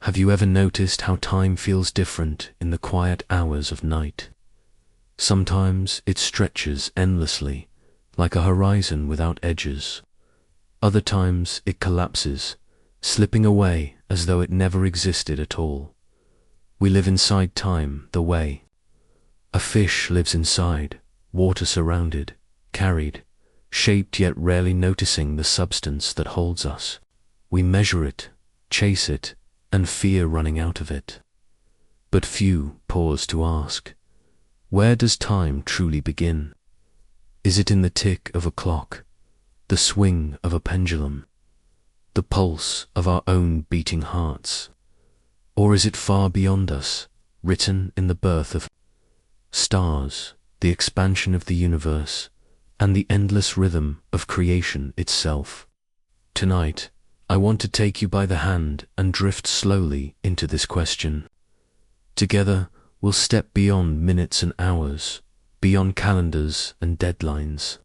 Have you ever noticed how time feels different in the quiet hours of night? Sometimes it stretches endlessly, like a horizon without edges. Other times it collapses, slipping away as though it never existed at all. We live inside time the way a fish lives inside, water surrounded, carried, shaped yet rarely noticing the substance that holds us. We measure it, chase it, and fear running out of it. But few pause to ask, where does time truly begin? Is it in the tick of a clock, the swing of a pendulum, the pulse of our own beating hearts? Or is it far beyond us, written in the birth of stars, the expansion of the universe, and the endless rhythm of creation itself? Tonight, I want to take you by the hand and drift slowly into this question. Together, we'll step beyond minutes and hours, beyond calendars and deadlines,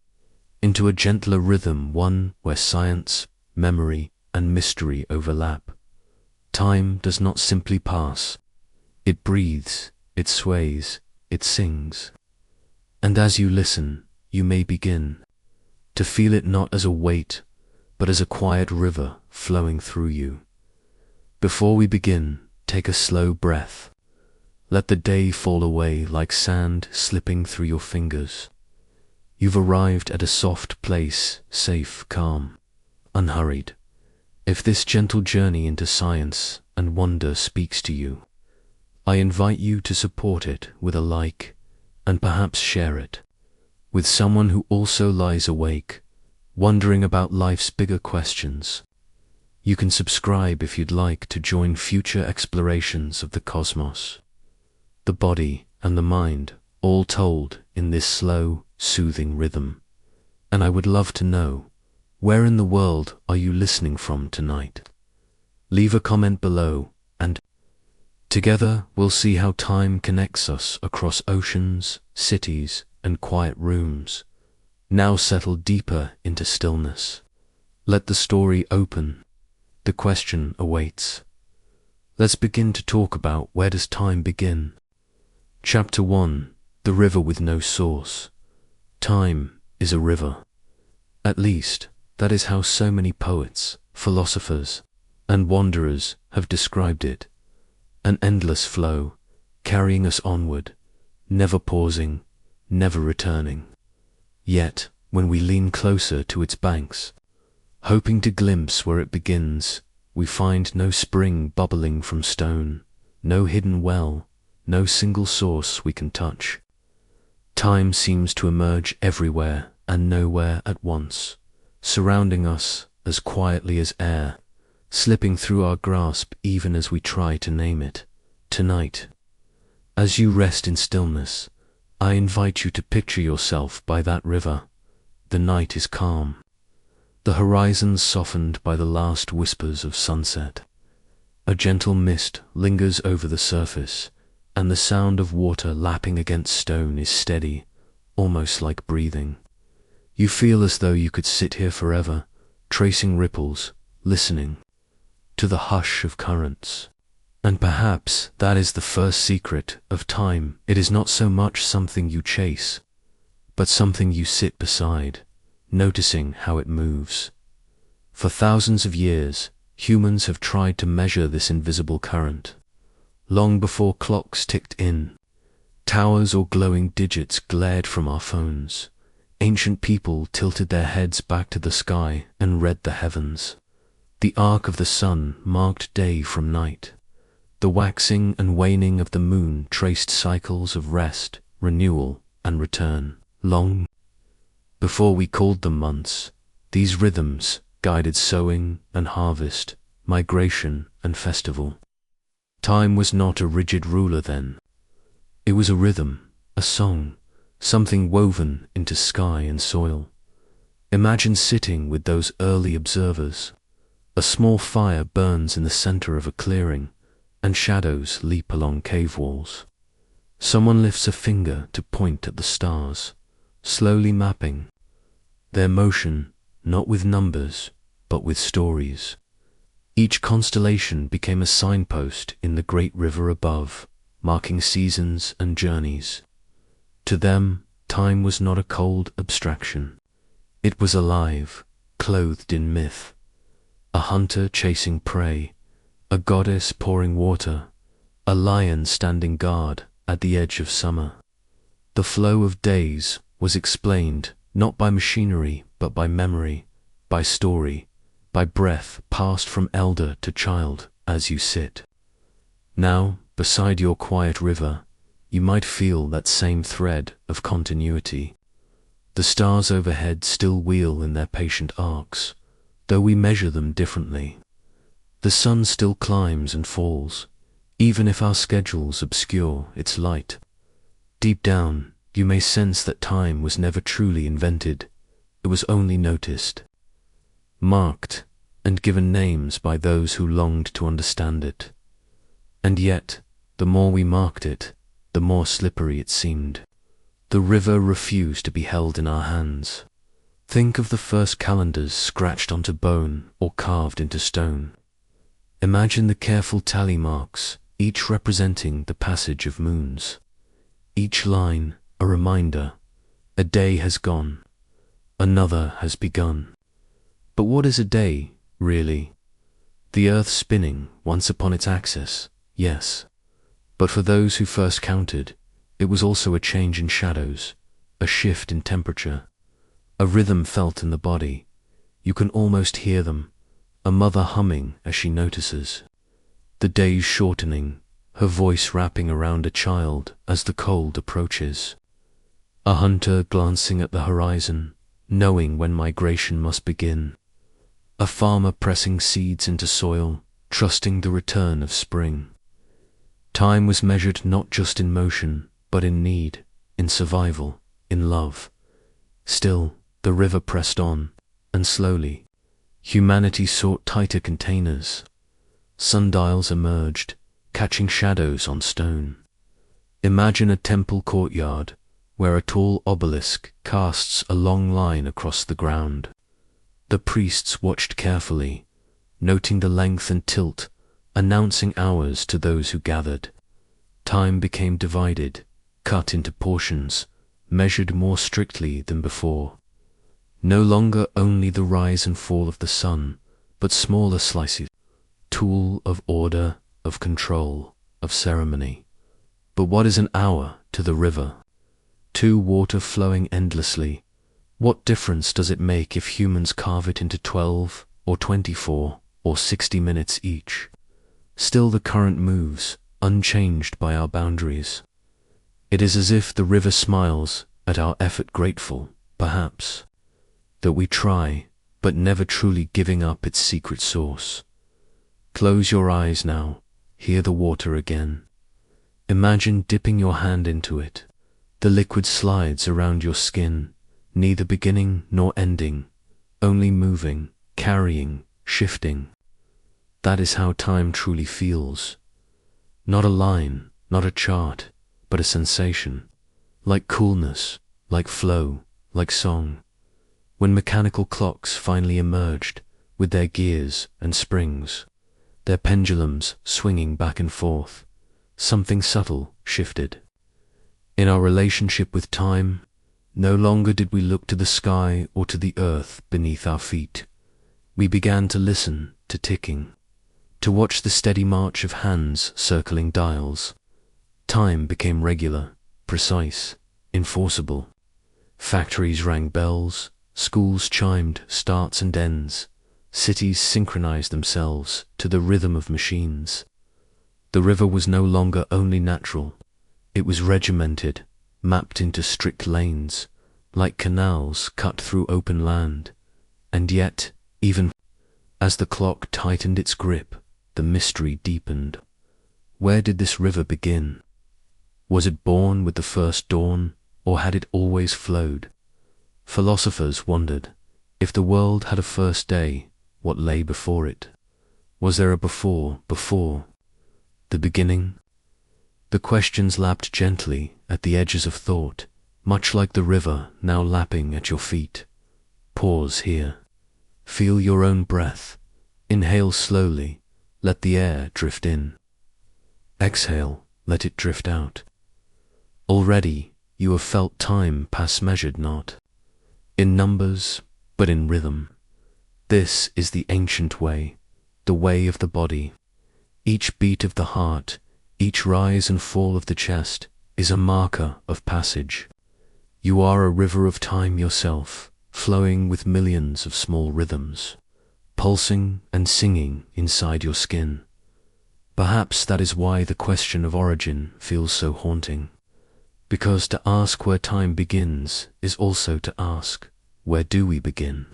into a gentler rhythm, one where science, memory, and mystery overlap. Time does not simply pass. It breathes, it sways, it sings. And as you listen, you may begin to feel it not as a weight, but as a quiet river flowing through you. Before we begin, take a slow breath. Let the day fall away like sand slipping through your fingers. You've arrived at a soft place, safe, calm, unhurried. If this gentle journey into science and wonder speaks to you, I invite you to support it with a like, and perhaps share it with someone who also lies awake, wondering about life's bigger questions. You can subscribe if you'd like to join future explorations of the cosmos, the body and the mind, all told in this slow, soothing rhythm. And I would love to know, where in the world are you listening from tonight? Leave a comment below, and together we'll see how time connects us across oceans, cities, and quiet rooms. Now settle deeper into stillness. Let the story open. The question awaits. Let's begin to talk about, where does time begin? Chapter 1. The river with no source. Time is a river. At least, that is how so many poets, philosophers, and wanderers have described it. An endless flow, carrying us onward, never pausing, never returning. Yet, when we lean closer to its banks, hoping to glimpse where it begins, we find no spring bubbling from stone, no hidden well, no single source we can touch. Time seems to emerge everywhere and nowhere at once, surrounding us as quietly as air, slipping through our grasp even as we try to name it. Tonight, as you rest in stillness, I invite you to picture yourself by that river. The night is calm. The horizon softened by the last whispers of sunset. A gentle mist lingers over the surface, and the sound of water lapping against stone is steady, almost like breathing. You feel as though you could sit here forever, tracing ripples, listening to the hush of currents. And perhaps that is the first secret of time. It is not so much something you chase, but something you sit beside, noticing how it moves. For thousands of years, humans have tried to measure this invisible current. Long before clocks ticked in, towers or glowing digits glared from our phones, ancient people tilted their heads back to the sky and read the heavens. The arc of the sun marked day from night. The waxing and waning of the moon traced cycles of rest, renewal, and return. Long before we called them months, these rhythms guided sowing and harvest, migration and festival. Time was not a rigid ruler then. It was a rhythm, a song, something woven into sky and soil. Imagine sitting with those early observers. A small fire burns in the center of a clearing, and shadows leap along cave walls. Someone lifts a finger to point at the stars, slowly mapping their motion, not with numbers, but with stories. Each constellation became a signpost in the great river above, marking seasons and journeys. To them, time was not a cold abstraction. It was alive, clothed in myth. A hunter chasing prey, a goddess pouring water, a lion standing guard at the edge of summer. The flow of days was explained not by machinery but by memory, by story, by breath passed from elder to child as you sit. Now, beside your quiet river, you might feel that same thread of continuity. The stars overhead still wheel in their patient arcs, though we measure them differently. The sun still climbs and falls, even if our schedules obscure its light. Deep down, you may sense that time was never truly invented. It was only noticed, marked, and given names by those who longed to understand it. And yet, the more we marked it, the more slippery it seemed. The river refused to be held in our hands. Think of the first calendars scratched onto bone or carved into stone. Imagine the careful tally marks, each representing the passage of moons. Each line a reminder, a day has gone, another has begun. But what is a day, really? The earth spinning once upon its axis, yes. But for those who first counted, it was also a change in shadows, a shift in temperature, a rhythm felt in the body. You can almost hear them, a mother humming as she notices. The days shortening, her voice wrapping around a child as the cold approaches. A hunter glancing at the horizon, knowing when migration must begin. A farmer pressing seeds into soil, trusting the return of spring. Time was measured not just in motion, but in need, in survival, in love. Still, the river pressed on, and slowly, humanity sought tighter containers. Sundials emerged, catching shadows on stone. Imagine a temple courtyard, where a tall obelisk casts a long line across the ground. The priests watched carefully, noting the length and tilt, announcing hours to those who gathered. Time became divided, cut into portions, measured more strictly than before. No longer only the rise and fall of the sun, but smaller slices, tool of order, of control, of ceremony. But what is an hour to the river? Two water flowing endlessly. What difference does it make if humans carve it into 12 or 24 or 60 minutes each? Still the current moves, unchanged by our boundaries. It is as if the river smiles at our effort, grateful, perhaps, that we try, but never truly giving up its secret source. Close your eyes now, hear the water again. Imagine dipping your hand into it. The liquid slides around your skin, neither beginning nor ending, only moving, carrying, shifting. That is how time truly feels. Not a line, not a chart, but a sensation, like coolness, like flow, like song. When mechanical clocks finally emerged, with their gears and springs, their pendulums swinging back and forth, something subtle shifted. In our relationship with time, no longer did we look to the sky or to the earth beneath our feet. We began to listen to ticking, to watch the steady march of hands circling dials. Time became regular, precise, enforceable. Factories rang bells, schools chimed starts and ends, cities synchronized themselves to the rhythm of machines. The river was no longer only natural. It was regimented, mapped into strict lanes, like canals cut through open land. And yet, even as the clock tightened its grip, the mystery deepened. Where did this river begin? Was it born with the first dawn, or had it always flowed? Philosophers wondered, if the world had a first day, what lay before it? Was there a before the beginning? The questions lapped gently at the edges of thought, much like the river now lapping at your feet. Pause here. Feel your own breath. Inhale slowly, let the air drift in. Exhale, let it drift out. Already you have felt time pass measured not in numbers, but in rhythm. This is the ancient way, the way of the body. Each beat of the heart, each rise and fall of the chest is a marker of passage. You are a river of time yourself, flowing with millions of small rhythms, pulsing and singing inside your skin. Perhaps that is why the question of origin feels so haunting. Because to ask where time begins is also to ask, where do we begin?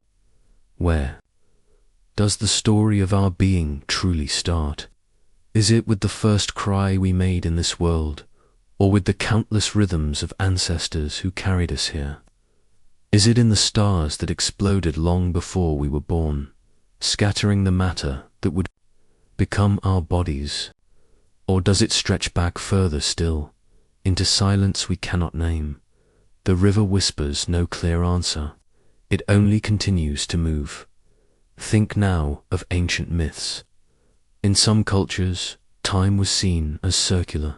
Where does the story of our being truly start? Is it with the first cry we made in this world, or with the countless rhythms of ancestors who carried us here? Is it in the stars that exploded long before we were born, scattering the matter that would become our bodies? Or does it stretch back further still, into silence we cannot name? The river whispers no clear answer. It only continues to move. Think now of ancient myths. In some cultures, time was seen as circular,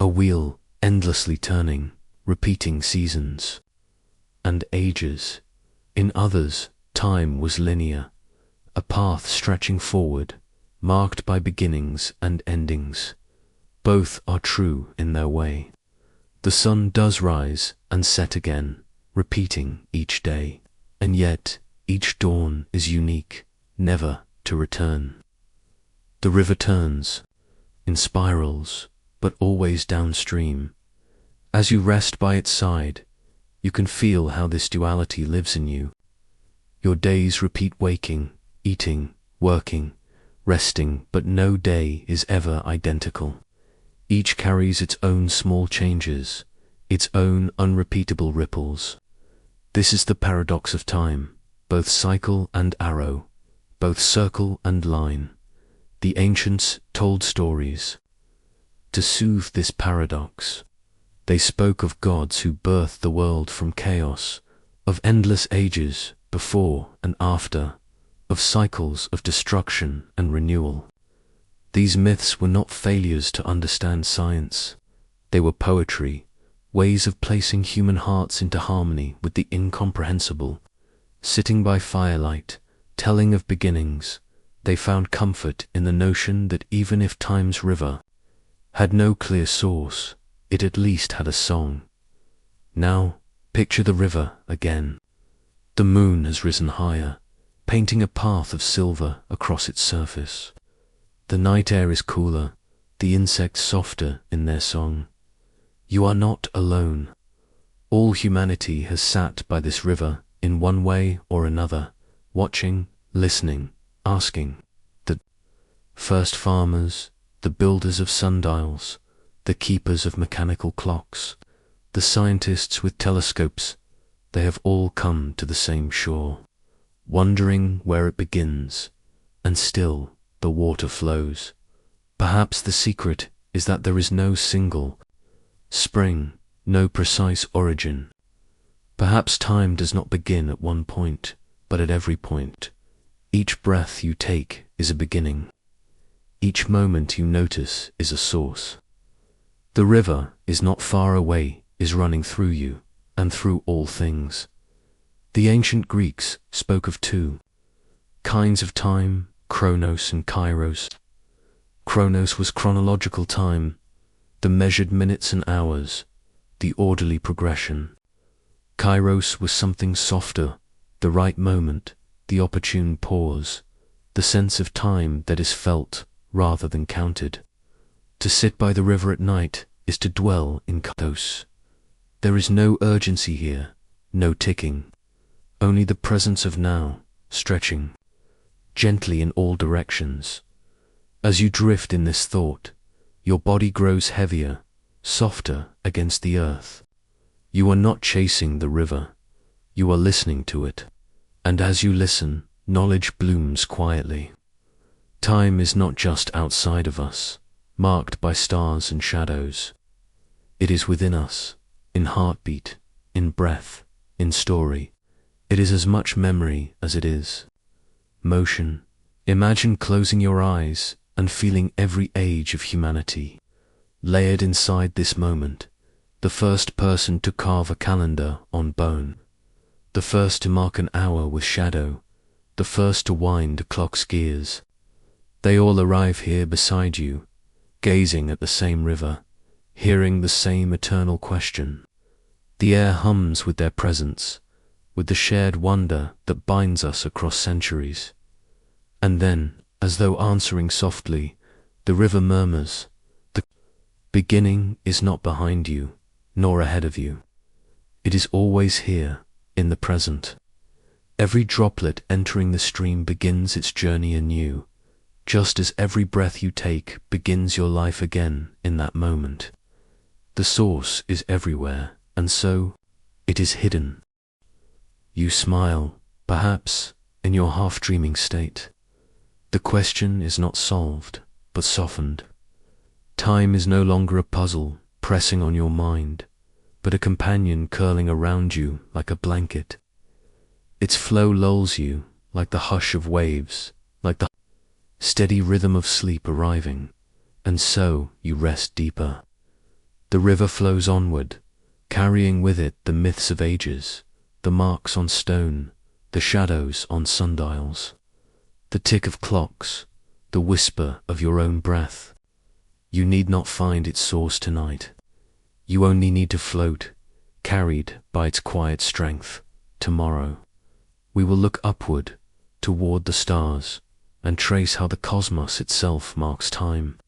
a wheel endlessly turning, repeating seasons and ages. In others, time was linear, a path stretching forward, marked by beginnings and endings. Both are true in their way. The sun does rise and set again, repeating each day, and yet each dawn is unique, never to return. The river turns, in spirals, but always downstream. As you rest by its side, you can feel how this duality lives in you. Your days repeat waking, eating, working, resting, but no day is ever identical. Each carries its own small changes, its own unrepeatable ripples. This is the paradox of time, both cycle and arrow, both circle and line. The ancients told stories. To soothe this paradox, they spoke of gods who birthed the world from chaos, of endless ages before and after, of cycles of destruction and renewal. These myths were not failures to understand science. They were poetry, ways of placing human hearts into harmony with the incomprehensible. Sitting by firelight, telling of beginnings, they found comfort in the notion that even if time's river had no clear source, it at least had a song. Now, picture the river again. The moon has risen higher, painting a path of silver across its surface. The night air is cooler, the insects softer in their song. You are not alone. All humanity has sat by this river in one way or another, watching, listening, asking. The first farmers, the builders of sundials, the keepers of mechanical clocks, the scientists with telescopes, they have all come to the same shore, wondering where it begins, and still the water flows. Perhaps the secret is that there is no single spring, no precise origin. Perhaps time does not begin at one point, but at every point. Each breath you take is a beginning. Each moment you notice is a source. The river is not far away, is running through you, and through all things. The ancient Greeks spoke of two kinds of time, chronos and kairos. Chronos was chronological time, the measured minutes and hours, the orderly progression. Kairos was something softer, the right moment, the opportune pause, the sense of time that is felt rather than counted. To sit by the river at night is to dwell in kairos. There is no urgency here, no ticking, only the presence of now, stretching gently in all directions. As you drift in this thought, your body grows heavier, softer against the earth. You are not chasing the river, you are listening to it, and as you listen, knowledge blooms quietly. Time is not just outside of us, marked by stars and shadows. It is within us, in heartbeat, in breath, in story. It is as much memory as it is motion, Imagine closing your eyes and feeling every age of humanity layered inside this moment. The first person to carve a calendar on bone, the first to mark an hour with shadow, the first to wind a clock's gears. They all arrive here beside you, gazing at the same river, hearing the same eternal question. The air hums with their presence, with the shared wonder that binds us across centuries. And then, as though answering softly, the river murmurs, "The beginning is not behind you, nor ahead of you. It is always here, in the present." Every droplet entering the stream begins its journey anew, just as every breath you take begins your life again in that moment. The source is everywhere, and so it is hidden. You smile, perhaps, in your half-dreaming state. The question is not solved, but softened. Time is no longer a puzzle pressing on your mind, but a companion curling around you like a blanket. Its flow lulls you like the hush of waves, like the steady rhythm of sleep arriving, and so you rest deeper. The river flows onward, carrying with it the myths of ages, the marks on stone, the shadows on sundials, the tick of clocks, the whisper of your own breath. You need not find its source tonight. You only need to float, carried by its quiet strength. Tomorrow, we will look upward, toward the stars, and trace how the cosmos itself marks time.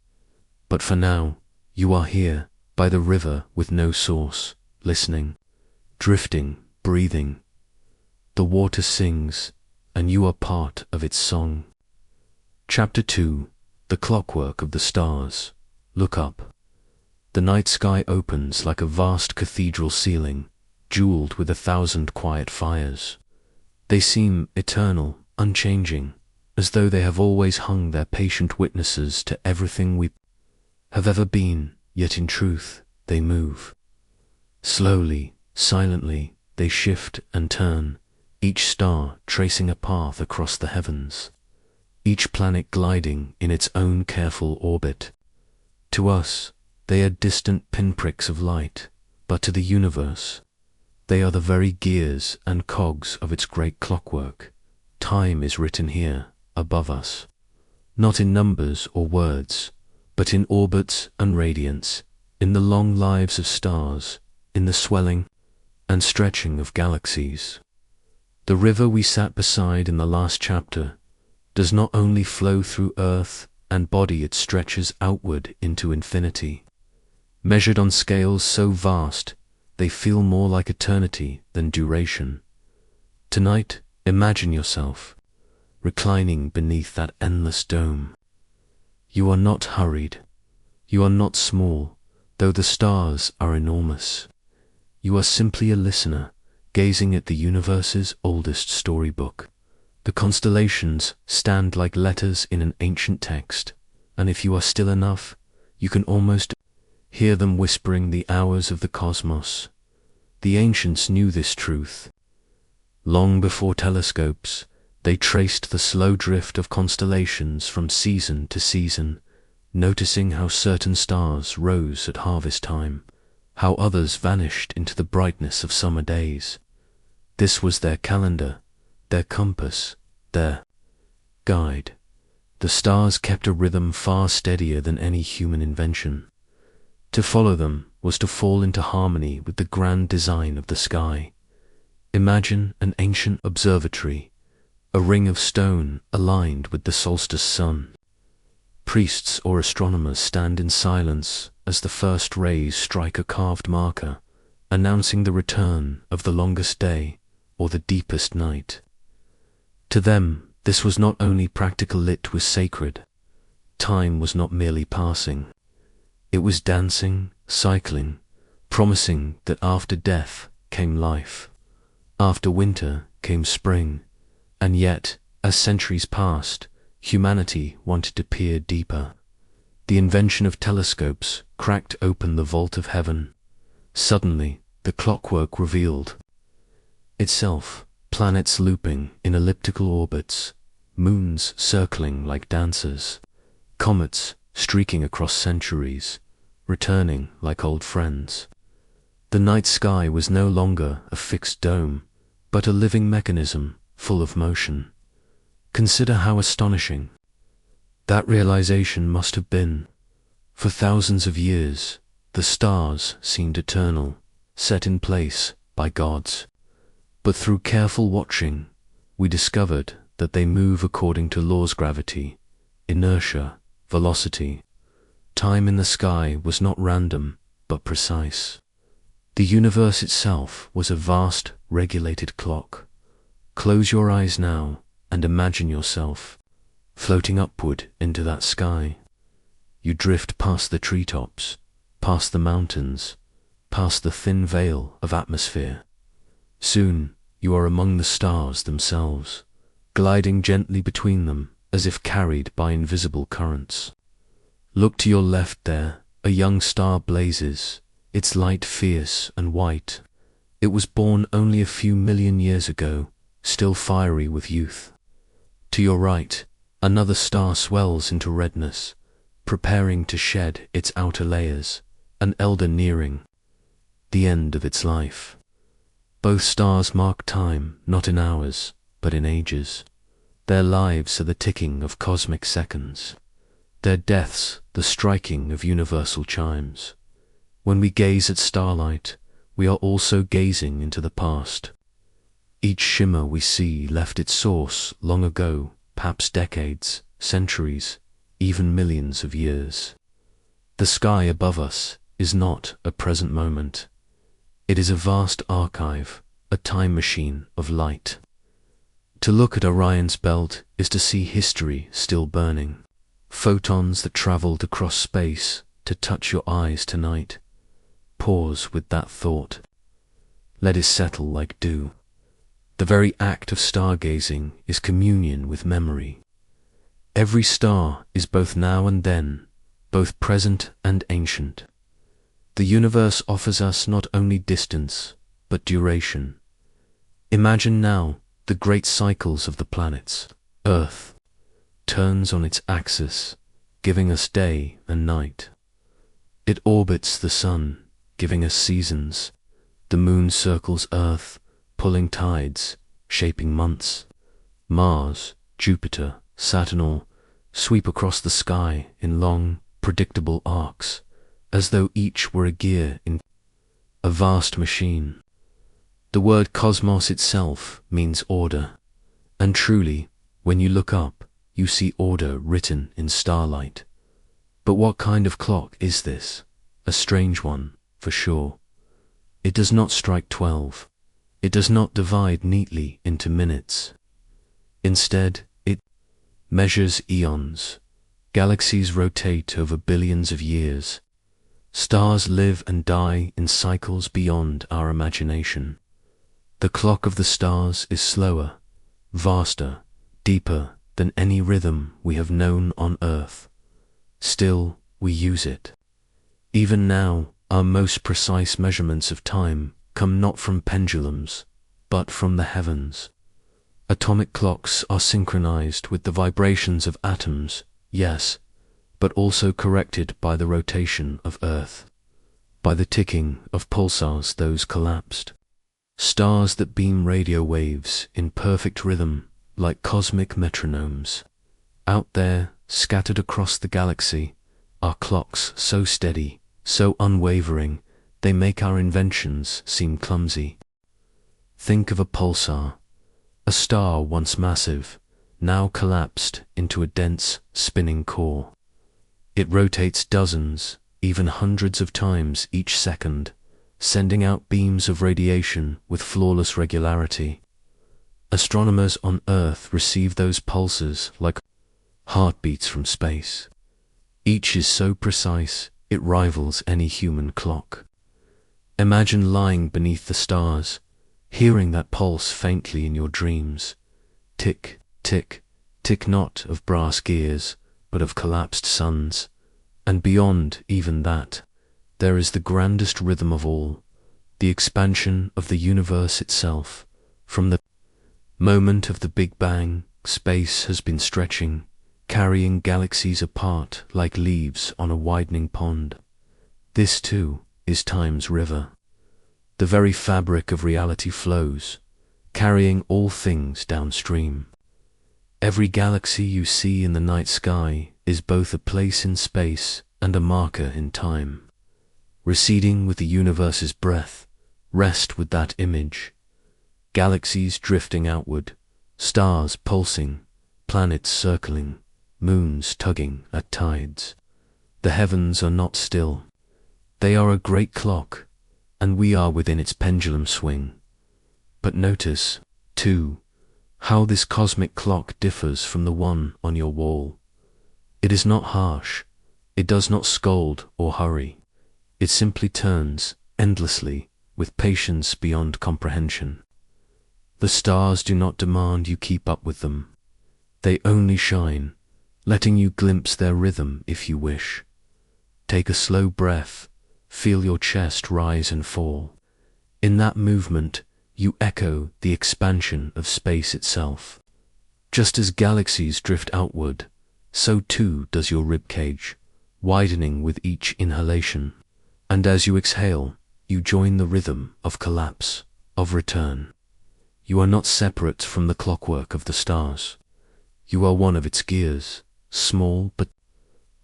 But for now, you are here, by the river with no source, listening, drifting, breathing. The water sings, and you are part of its song. Chapter 2. The Clockwork of the Stars. Look up. The night sky opens like a vast cathedral ceiling, jeweled with 1,000 quiet fires. They seem eternal, unchanging, as though they have always hung their patient witnesses to everything we have ever been, yet in truth they move. Slowly, silently, they shift and turn, each star tracing a path across the heavens, each planet gliding in its own careful orbit. To us, they are distant pinpricks of light, but to the universe, they are the very gears and cogs of its great clockwork. Time is written here, above us, not in numbers or words, but in orbits and radiance, in the long lives of stars, in the swelling and stretching of galaxies. The river we sat beside in the last chapter does not only flow through earth and body, it stretches outward into infinity. Measured on scales so vast, they feel more like eternity than duration. Tonight, imagine yourself reclining beneath that endless dome. You are not hurried. You are not small, though the stars are enormous. You are simply a listener, gazing at the universe's oldest storybook. The constellations stand like letters in an ancient text, and if you are still enough, you can almost hear them whispering the hours of the cosmos. The ancients knew this truth. Long before telescopes, they traced the slow drift of constellations from season to season, noticing how certain stars rose at harvest time, how others vanished into the brightness of summer days. This was their calendar, their compass, their guide. The stars kept a rhythm far steadier than any human invention. To follow them was to fall into harmony with the grand design of the sky. Imagine an ancient observatory, a ring of stone aligned with the solstice sun. Priests or astronomers stand in silence as the first rays strike a carved marker, announcing the return of the longest day or the deepest night. To them, this was not only practical, it was sacred. Time was not merely passing. It was dancing, cycling, promising that after death came life. After winter came spring. And yet, as centuries passed, humanity wanted to peer deeper. The invention of telescopes cracked open the vault of heaven. Suddenly, the clockwork revealed itself, planets looping in elliptical orbits, moons circling like dancers, comets streaking across centuries, returning like old friends. The night sky was no longer a fixed dome, but a living mechanism full of motion. Consider how astonishing that realization must have been. For thousands of years, the stars seemed eternal, set in place by gods. But through careful watching, we discovered that they move according to laws of gravity, inertia, velocity. Time in the sky was not random, but precise. The universe itself was a vast, regulated clock. Close your eyes now and imagine yourself floating upward into that sky. You drift past the treetops, past the mountains, past the thin veil of atmosphere. Soon you are among the stars themselves, gliding gently between them as if carried by invisible currents. Look to your left there, a young star blazes, its light fierce and white. It was born only a few million years ago, still fiery with youth. To your right, another star swells into redness, preparing to shed its outer layers, an elder nearing the end of its life. Both stars mark time, not in hours, but in ages. Their lives are the ticking of cosmic seconds, their deaths the striking of universal chimes. When we gaze at starlight, we are also gazing into the past. Each shimmer we see left its source long ago, perhaps decades, centuries, even millions of years. The sky above us is not a present moment. It is a vast archive, a time machine of light. To look at Orion's belt is to see history still burning, photons that traveled across space to touch your eyes tonight. Pause with that thought. Let it settle like dew. The very act of stargazing is communion with memory. Every star is both now and then, both present and ancient. The universe offers us not only distance, but duration. Imagine now the great cycles of the planets. Earth turns on its axis, giving us day and night. It orbits the sun, giving us seasons. The moon circles Earth, pulling tides, shaping months. Mars, Jupiter, Saturn all sweep across the sky in long, predictable arcs, as though each were a gear in a vast machine. The word cosmos itself means order, and truly, when you look up, you see order written in starlight. But what kind of clock is this? A strange one, for sure. It does not strike 12. It does not divide neatly into minutes. Instead, it measures eons. Galaxies rotate over billions of years. Stars live and die in cycles beyond our imagination. The clock of the stars is slower, vaster, deeper than any rhythm we have known on Earth. Still, we use it. Even now, our most precise measurements of time come not from pendulums, but from the heavens. Atomic clocks are synchronized with the vibrations of atoms, yes, but also corrected by the rotation of Earth, by the ticking of pulsars those collapsed. Stars that beam radio waves in perfect rhythm like cosmic metronomes. Out there, scattered across the galaxy, are clocks so steady, so unwavering, they make our inventions seem clumsy. Think of a pulsar, a star once massive, now collapsed into a dense, spinning core. It rotates dozens, even hundreds of times each second, sending out beams of radiation with flawless regularity. Astronomers on Earth receive those pulses like heartbeats from space. Each is so precise, it rivals any human clock. Imagine lying beneath the stars, hearing that pulse faintly in your dreams. Tick, tick, tick not of brass gears, but of collapsed suns. And beyond even that, there is the grandest rhythm of all, the expansion of the universe itself. From the moment of the Big Bang, Space has been stretching, carrying galaxies apart like leaves on a widening pond. This, too, is time's river. The very fabric of reality flows, carrying all things downstream. Every galaxy you see in the night sky is both a place in space and a marker in time. Receding with the universe's breath, rest with that image. Galaxies drifting outward, stars pulsing, planets circling, moons tugging at tides. The heavens are not still. They are a great clock, and we are within its pendulum swing. But notice, too, how this cosmic clock differs from the one on your wall. It is not harsh. It does not scold or hurry. It simply turns endlessly with patience beyond comprehension. The stars do not demand you keep up with them. They only shine, letting you glimpse their rhythm if you wish. Take a slow breath, feel your chest rise and fall. In that movement, you echo the expansion of space itself. Just as galaxies drift outward, so too does your ribcage, widening with each inhalation. And as you exhale, you join the rhythm of collapse, of return. You are not separate from the clockwork of the stars. You are one of its gears, small but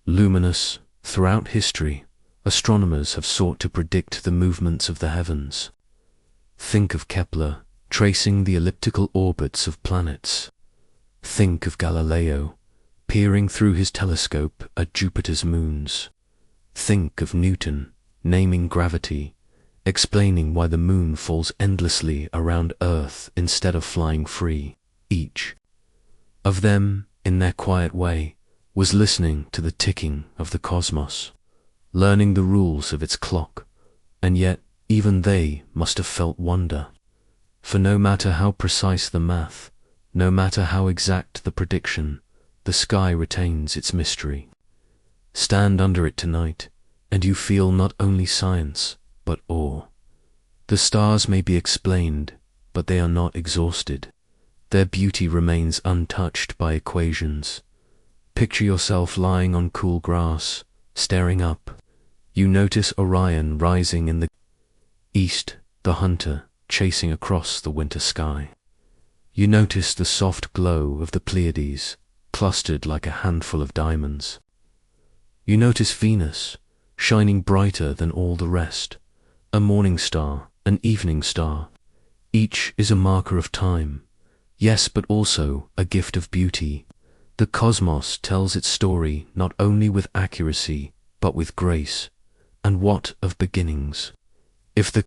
luminous. Throughout history, astronomers have sought to predict the movements of the heavens. Think of Kepler, tracing the elliptical orbits of planets. Think of Galileo, peering through his telescope at Jupiter's moons. Think of Newton, naming gravity, explaining why the moon falls endlessly around Earth instead of flying free. Each of them, in their quiet way, was listening to the ticking of the cosmos, learning the rules of its clock, and yet even they must have felt wonder. For no matter how precise the math, no matter how exact the prediction, the sky retains its mystery. Stand under it tonight, and you feel not only science, but awe. The stars may be explained, but they are not exhausted. Their beauty remains untouched by equations. Picture yourself lying on cool grass, staring up. You notice Orion rising in the east, the hunter chasing across the winter sky. You notice the soft glow of the Pleiades, clustered like a handful of diamonds. You notice Venus, shining brighter than all the rest, a morning star, an evening star. Each is a marker of time, yes, but also a gift of beauty. The cosmos tells its story not only with accuracy, but with grace. And what of beginnings? If the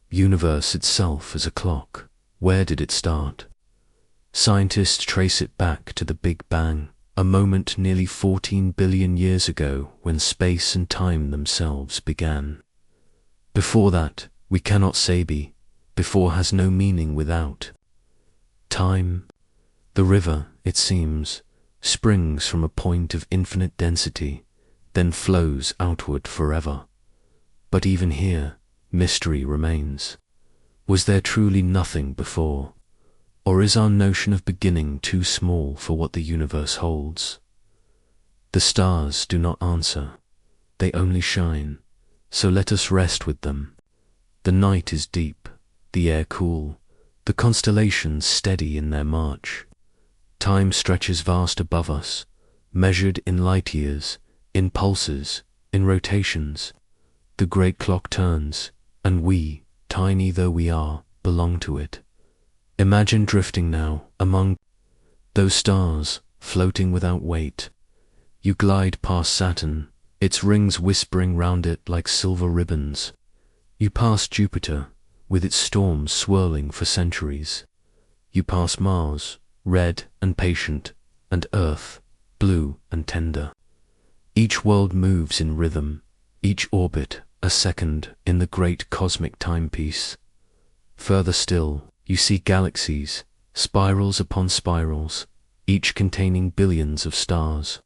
universe itself is a clock, where did it start? Scientists trace it back to the Big Bang, a moment nearly 14 billion years ago when space and time themselves began. Before that, we cannot say be. Before has no meaning without. Time, the river, it seems, springs from a point of infinite density, then flows outward forever. But even here, mystery remains. Was there truly nothing before? Or is our notion of beginning too small for what the universe holds? The stars do not answer. They only shine. So let us rest with them. The night is deep, the air cool, the constellations steady in their march. Time stretches vast above us, measured in light years, in pulses, in rotations. The great clock turns, and we, tiny though we are, belong to it. Imagine drifting now among those stars, floating without weight. You glide past Saturn, its rings whispering round it like silver ribbons. You pass Jupiter, with its storms swirling for centuries. You pass Mars, red and patient, and Earth, blue and tender. Each world moves in rhythm, each orbit a second in the great cosmic timepiece. Further still, you see galaxies, spirals upon spirals, each containing billions of stars.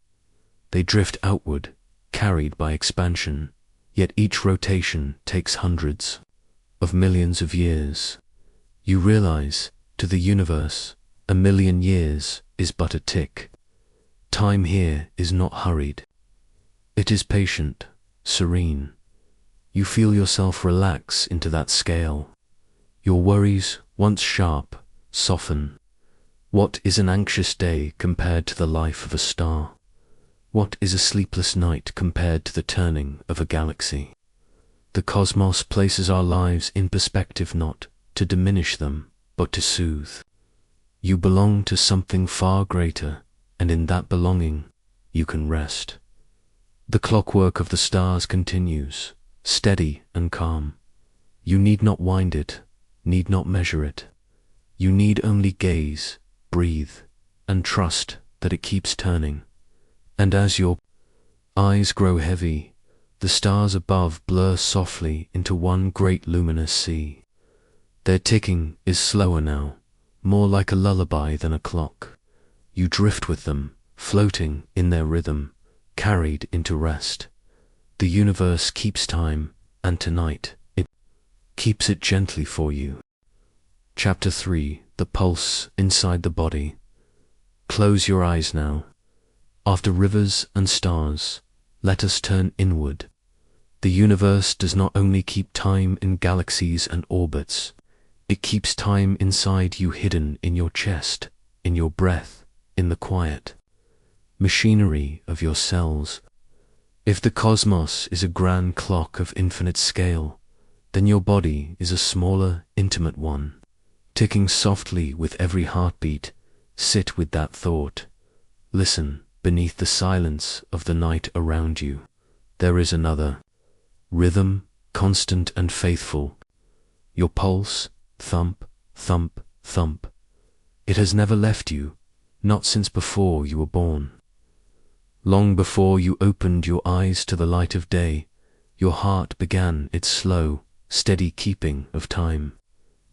They drift outward, carried by expansion, yet each rotation takes hundreds of millions of years. You realize, to the universe, 1,000,000 years is but a tick. Time here is not hurried. It is patient, serene. You feel yourself relax into that scale. Your worries, once sharp, soften. What is an anxious day compared to the life of a star? What is a sleepless night compared to the turning of a galaxy? The cosmos places our lives in perspective, not to diminish them, but to soothe. You belong to something far greater, and in that belonging, you can rest. The clockwork of the stars continues, steady and calm. You need not wind it, need not measure it. You need only gaze, breathe, and trust that it keeps turning. And as your eyes grow heavy, the stars above blur softly into one great luminous sea. Their ticking is slower now, more like a lullaby than a clock. You drift with them, floating in their rhythm, carried into rest. The universe keeps time, and tonight, it keeps it gently for you. Chapter 3: The Pulse Inside the Body. Close your eyes now. After rivers and stars, let us turn inward. The universe does not only keep time in galaxies and orbits, it keeps time inside you, hidden in your chest, in your breath, in the quiet machinery of your cells. If the cosmos is a grand clock of infinite scale, then your body is a smaller, intimate one, ticking softly with every heartbeat. Sit with that thought. Listen. Beneath the silence of the night around you, there is another rhythm, constant and faithful. Your pulse, thump, thump, thump. It has never left you, not since before you were born. Long before you opened your eyes to the light of day, your heart began its slow, steady keeping of time.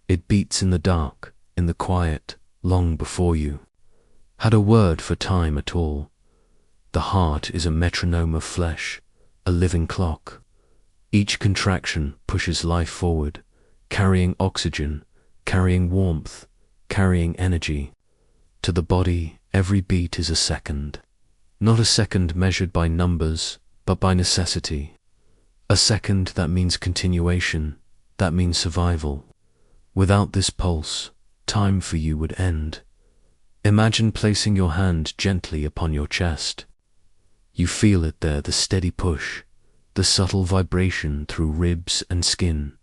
It beats in the dark, in the quiet, long before you had a word for time at all. The heart is a metronome of flesh, a living clock. Each contraction pushes life forward, carrying oxygen, carrying warmth, carrying energy. To the body, every beat is a second. Not a second measured by numbers, but by necessity. A second that means continuation, that means survival. Without this pulse, time for you would end. Imagine placing your hand gently upon your chest. You feel it there, the steady push, the subtle vibration through ribs and skin.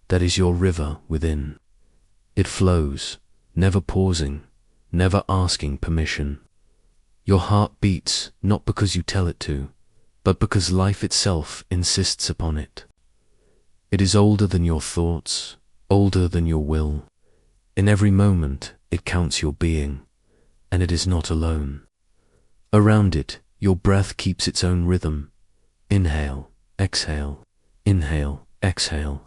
That is your river within. It flows, never pausing, never asking permission. Your heart beats not because you tell it to, but because life itself insists upon it. It is older than your thoughts, older than your will. In every moment it counts your being, and it is not alone. Around it, your breath keeps its own rhythm. Inhale, exhale, inhale, exhale.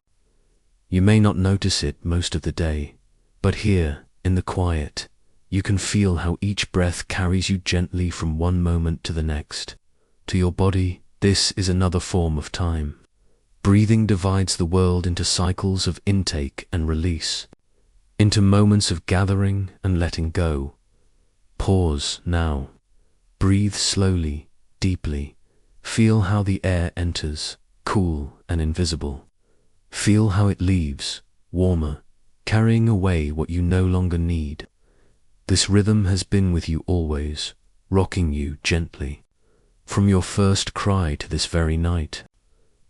You may not notice it most of the day, but here, in the quiet, you can feel how each breath carries you gently from one moment to the next. To your body, this is another form of time. Breathing divides the world into cycles of intake and release, into moments of gathering and letting go. Pause now. Breathe slowly, deeply. Feel how the air enters, cool and invisible. Feel how it leaves, warmer, carrying away what you no longer need. This rhythm has been with you always, rocking you gently. From your first cry to this very night.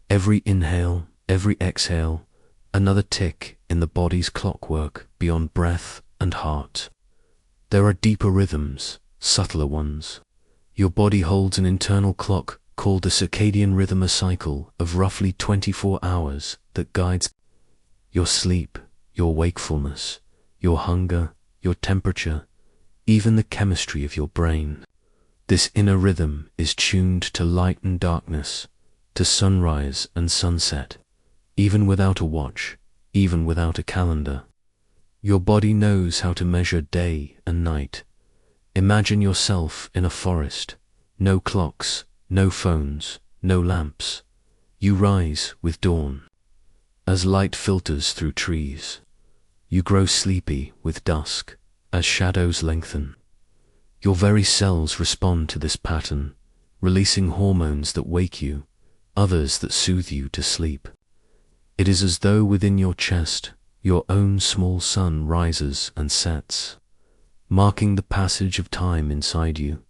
Every inhale, every exhale, another tick in the body's clockwork beyond breath and heart. There are deeper rhythms, subtler ones. Your body holds an internal clock called the circadian rhythm, a cycle of roughly 24 hours that guides your sleep, your wakefulness, your hunger, your temperature, even the chemistry of your brain. This inner rhythm is tuned to light and darkness, to sunrise and sunset, even without a watch, even without a calendar. Your body knows how to measure day and night. Imagine yourself in a forest. No clocks, no phones, no lamps. You rise with dawn. As light filters through trees, you grow sleepy with dusk. as shadows lengthen. Your very cells respond to this pattern, releasing hormones that wake you, others that soothe you to sleep. It is as though within your chest, your own small sun rises and sets, marking the passage of time inside you.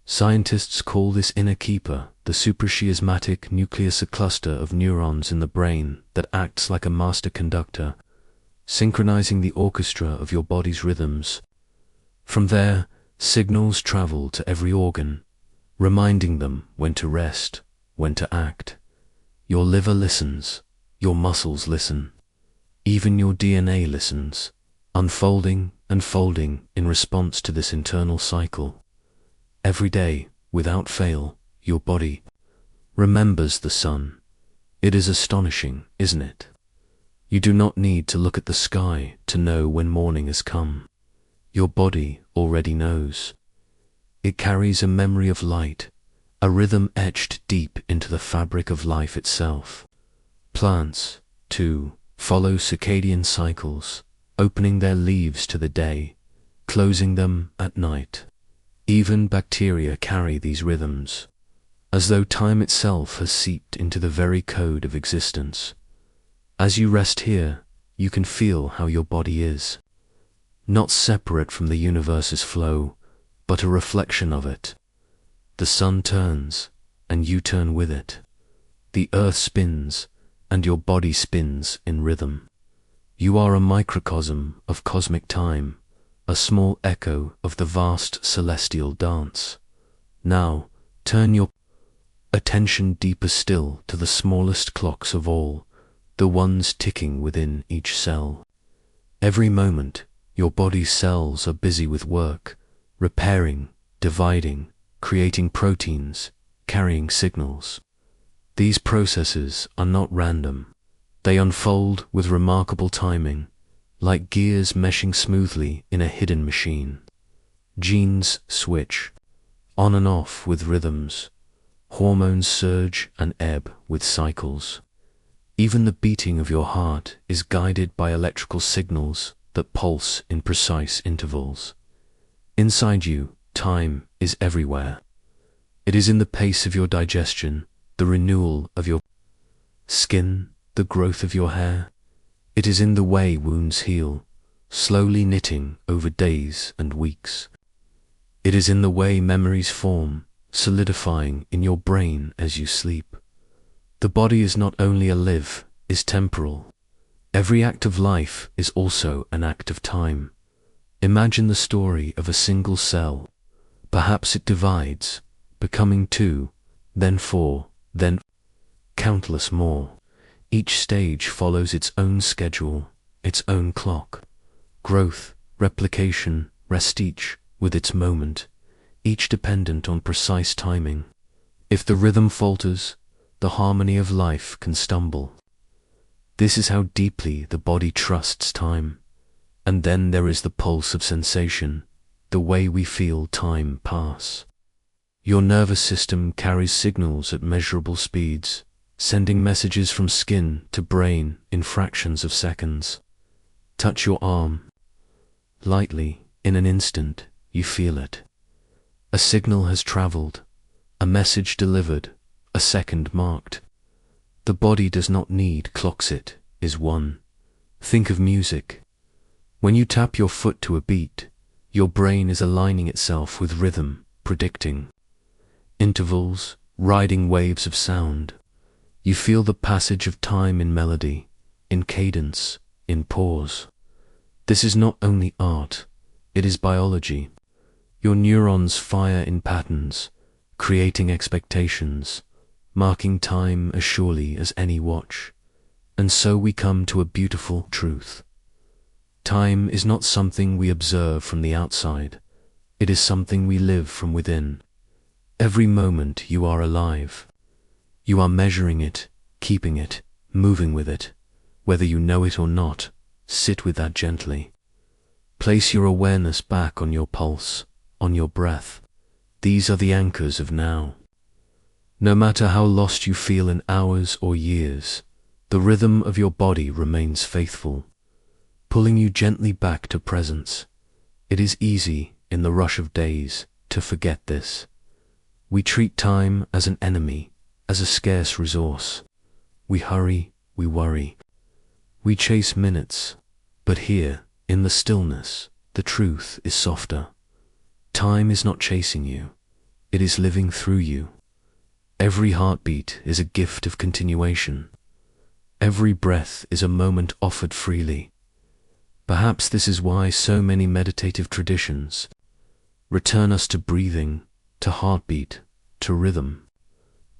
Scientists call this inner keeper the suprachiasmatic nucleus, a cluster of neurons in the brain that acts like a master conductor, synchronizing the orchestra of your body's rhythms. From there, signals travel to every organ, reminding them when to rest, when to act. Your liver listens, your muscles listen, even your DNA listens, unfolding and folding in response to this internal cycle. Every day, without fail, your body remembers the sun. It is astonishing, isn't it? You do not need to look at the sky to know when morning has come. Your body already knows. It carries a memory of light, a rhythm etched deep into the fabric of life itself. Plants, too, follow circadian cycles, opening their leaves to the day, closing them at night. Even bacteria carry these rhythms, as though time itself has seeped into the very code of existence. As you rest here, you can feel how your body is, not separate from the universe's flow, but a reflection of it. The sun turns, and you turn with it. The earth spins, and your body spins in rhythm. You are a microcosm of cosmic time, a small echo of the vast celestial dance. Now, turn your attention deeper still to the smallest clocks of all, the ones ticking within each cell. Every moment, your body's cells are busy with work, repairing, dividing, creating proteins, carrying signals. These processes are not random. They unfold with remarkable timing, like gears meshing smoothly in a hidden machine. Genes switch, on and off with rhythms. Hormones surge and ebb with cycles. Even the beating of your heart is guided by electrical signals that pulse in precise intervals. Inside you, time is everywhere. It is in the pace of your digestion, the renewal of your skin, the growth of your hair. It is in the way wounds heal, slowly knitting over days and weeks. It is in the way memories form, solidifying in your brain as you sleep. The body is not only alive, is temporal. Every act of life is also an act of time. Imagine the story of a single cell. Perhaps it divides, becoming 2, then 4, then countless more. Each stage follows its own schedule, its own clock. Growth, replication, rest, each with its moment, each dependent on precise timing. If the rhythm falters, the harmony of life can stumble. This is how deeply the body trusts time. And then there is the pulse of sensation, the way we feel time pass. Your nervous system carries signals at measurable speeds, sending messages from skin to brain in fractions of seconds. Touch your arm. Lightly, in an instant, you feel it. A signal has traveled, a message delivered, a second marked. The body does not need clocks, it is one. Think of music. When you tap your foot to a beat, your brain is aligning itself with rhythm, predicting intervals, riding waves of sound. You feel the passage of time in melody, in cadence, in pause. This is not only art, it is biology. Your neurons fire in patterns, creating expectations, marking time as surely as any watch. And so we come to a beautiful truth. Time is not something we observe from the outside. It is something we live from within. Every moment you are alive. You are measuring it, keeping it, moving with it. Whether you know it or not, sit with that gently. Place your awareness back on your pulse, on your breath. These are the anchors of now. No matter how lost you feel in hours or years, the rhythm of your body remains faithful, pulling you gently back to presence. It is easy, in the rush of days, to forget this. We treat time as an enemy, as a scarce resource. We hurry, we worry. We chase minutes, but here, in the stillness, the truth is softer. Time is not chasing you, it is living through you. Every heartbeat is a gift of continuation. Every breath is a moment offered freely. Perhaps this is why so many meditative traditions return us to breathing, to heartbeat, to rhythm,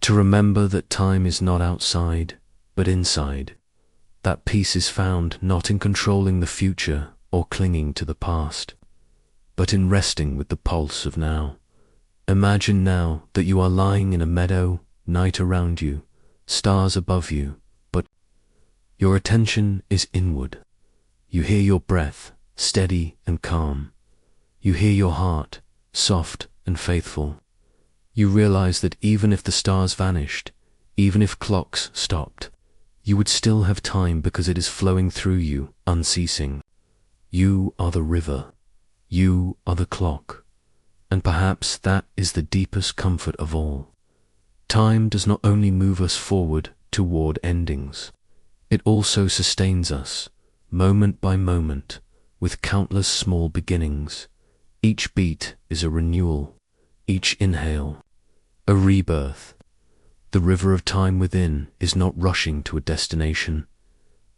to remember that time is not outside, but inside. That peace is found not in controlling the future or clinging to the past, but in resting with the pulse of now. Imagine now that you are lying in a meadow, night around you, stars above you, but your attention is inward. You hear your breath, steady and calm. You hear your heart, soft and faithful. You realize that even if the stars vanished, even if clocks stopped, you would still have time because it is flowing through you, unceasing. You are the river. You are the clock. And perhaps that is the deepest comfort of all. Time does not only move us forward toward endings, it also sustains us, moment by moment, with countless small beginnings. Each beat is a renewal, each inhale, a rebirth. The river of time within is not rushing to a destination,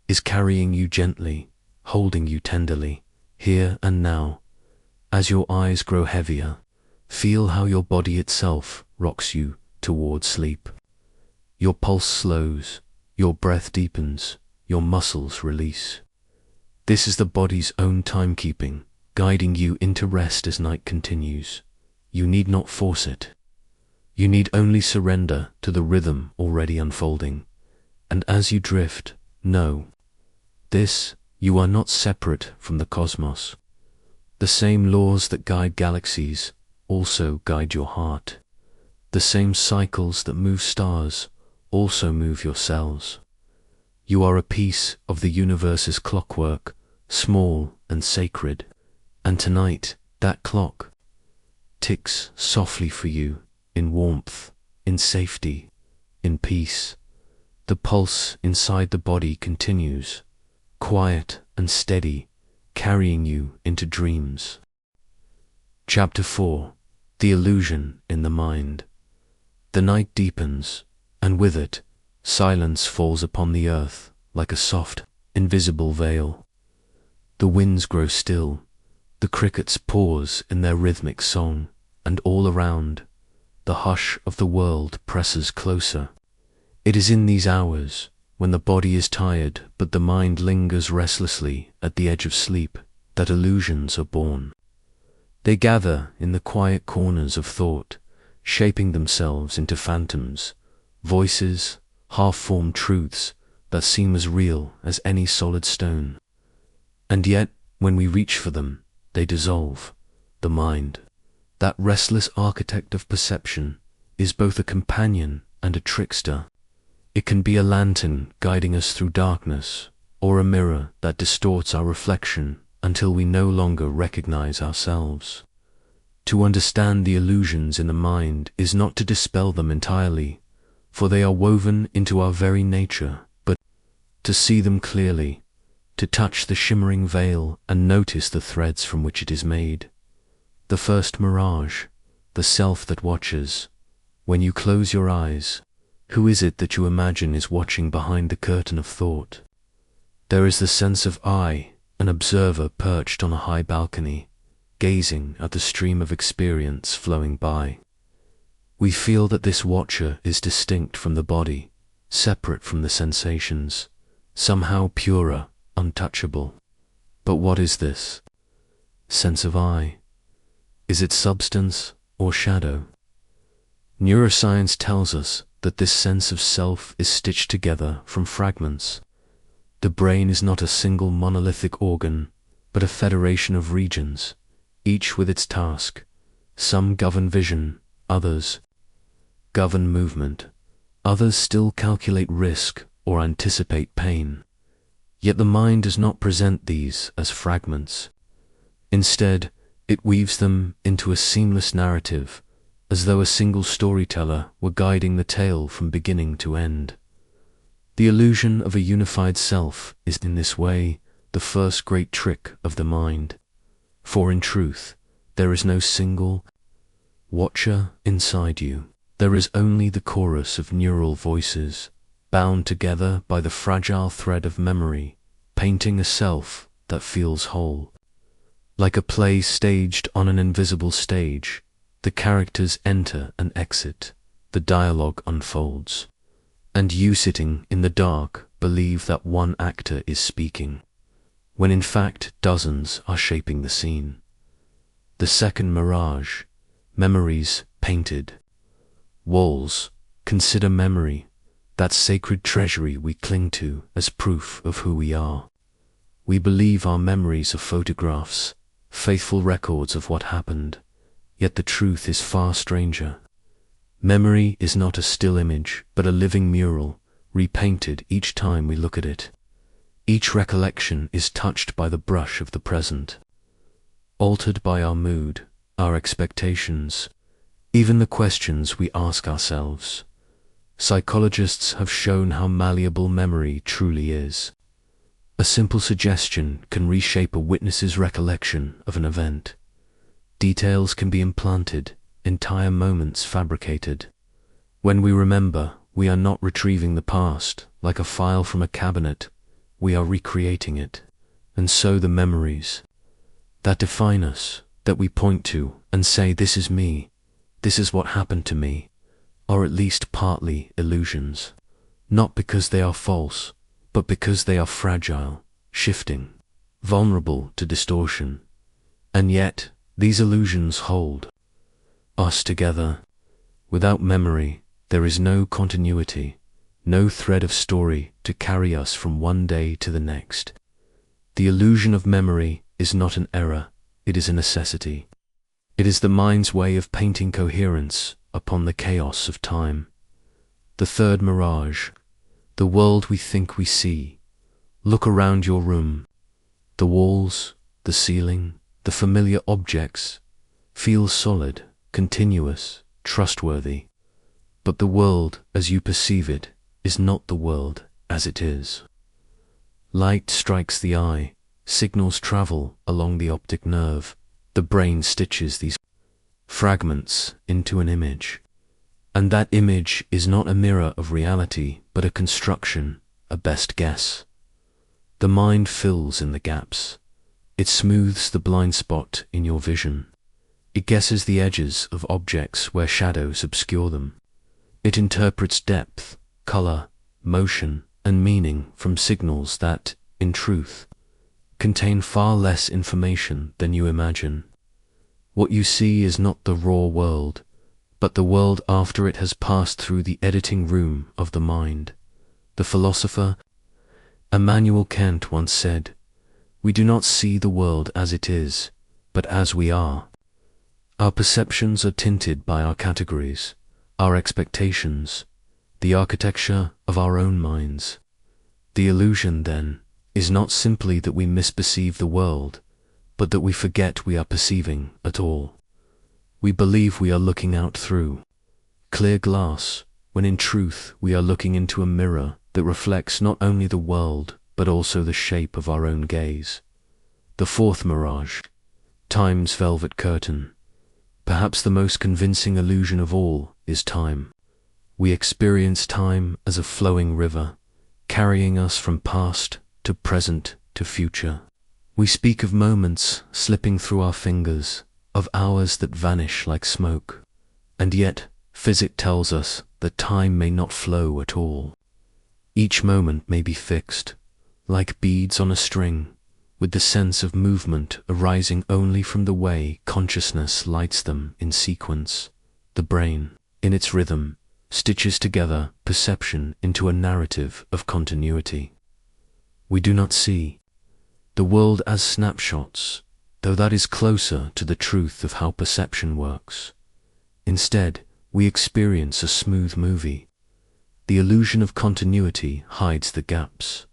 is carrying you gently, holding you tenderly, here and now. As your eyes grow heavier, feel how your body itself rocks you toward sleep. Your pulse slows, your breath deepens, your muscles release. This is the body's own timekeeping, guiding you into rest as night continues. You need not force it. You need only surrender to the rhythm already unfolding. And as you drift, know this: you are not separate from the cosmos. The same laws that guide galaxies also guide your heart. The same cycles that move stars also move your cells. You are a piece of the universe's clockwork, small and sacred. And tonight, that clock ticks softly for you, in warmth, in safety, in peace. The pulse inside the body continues, quiet and steady, carrying you into dreams. Chapter 4. The Illusion in the Mind. The night deepens, and with it, silence falls upon the earth like a soft, invisible veil. The winds grow still, the crickets pause in their rhythmic song, and all around, the hush of the world presses closer. It is in these hours, when the body is tired but the mind lingers restlessly at the edge of sleep, that illusions are born. They gather in the quiet corners of thought, shaping themselves into phantoms, voices, half-formed truths that seem as real as any solid stone. And yet, when we reach for them, they dissolve. The mind, that restless architect of perception, is both a companion and a trickster. It can be a lantern guiding us through darkness, or a mirror that distorts our reflection until we no longer recognize ourselves. To understand the illusions in the mind is not to dispel them entirely, for they are woven into our very nature, but to see them clearly, to touch the shimmering veil and notice the threads from which it is made. The first mirage, the self that watches. When you close your eyes, who is it that you imagine is watching behind the curtain of thought? There is the sense of I, an observer perched on a high balcony, gazing at the stream of experience flowing by. We feel that this watcher is distinct from the body, separate from the sensations, somehow purer, untouchable. But what is this sense of I? Is it substance or shadow? Neuroscience tells us that this sense of self is stitched together from fragments. The brain is not a single monolithic organ, but a federation of regions, each with its task. Some govern vision, others govern movement, others still calculate risk or anticipate pain. Yet the mind does not present these as fragments. Instead, It weaves them into a seamless narrative, as though a single storyteller were guiding the tale from beginning to end. The illusion of a unified self is in this way the first great trick of the mind. For in truth, there is no single watcher inside you. There is only the chorus of neural voices, bound together by the fragile thread of memory, painting a self that feels whole. Like a play staged on an invisible stage, the characters enter and exit, the dialogue unfolds, and you sitting in the dark believe that one actor is speaking, when in fact dozens are shaping the scene. The second mirage, memories painted. Walls, consider memory, that sacred treasury we cling to as proof of who we are. We believe our memories are photographs, faithful records of what happened, yet the truth is far stranger. Memory is not a still image, but a living mural, repainted each time we look at it. Each recollection is touched by the brush of the present, altered by our mood, our expectations, even the questions we ask ourselves. Psychologists have shown how malleable memory truly is. A simple suggestion can reshape a witness's recollection of an event. Details can be implanted, entire moments fabricated. When we remember, we are not retrieving the past, like a file from a cabinet, we are recreating it. And so the memories that define us, that we point to and say, this is me, this is what happened to me, are at least partly illusions. Not because they are false, but because they are fragile, shifting, vulnerable to distortion. And yet, these illusions hold us together. Without memory, there is no continuity, no thread of story to carry us from one day to the next. The illusion of memory is not an error, it is a necessity. It is the mind's way of painting coherence upon the chaos of time. The third mirage, the world we think we see. Look around your room. The walls, the ceiling, the familiar objects feel solid, continuous, trustworthy. But the world as you perceive it is not the world as it is. Light strikes the eye, signals travel along the optic nerve. The brain stitches these fragments into an image. And that image is not a mirror of reality, but a construction, a best guess. The mind fills in the gaps. It smooths the blind spot in your vision. It guesses the edges of objects where shadows obscure them. It interprets depth, color, motion, and meaning from signals that, in truth, contain far less information than you imagine. What you see is not the raw world, but the world after it has passed through the editing room of the mind. The philosopher Immanuel Kant once said, "We do not see the world as it is, but as we are." Our perceptions are tinted by our categories, our expectations, the architecture of our own minds. The illusion, then, is not simply that we misperceive the world, but that we forget we are perceiving at all. We believe we are looking out through clear glass, when in truth we are looking into a mirror that reflects not only the world, but also the shape of our own gaze. The fourth mirage, time's velvet curtain. Perhaps the most convincing illusion of all is time. We experience time as a flowing river, carrying us from past to present to future. We speak of moments slipping through our fingers, of hours that vanish like smoke. And yet, physics tells us that time may not flow at all. Each moment may be fixed, like beads on a string, with the sense of movement arising only from the way consciousness lights them in sequence. The brain, in its rhythm, stitches together perception into a narrative of continuity. We do not see the world as snapshots, though that is closer to the truth of how perception works. Instead, we experience a smooth movie. The illusion of continuity hides the gaps.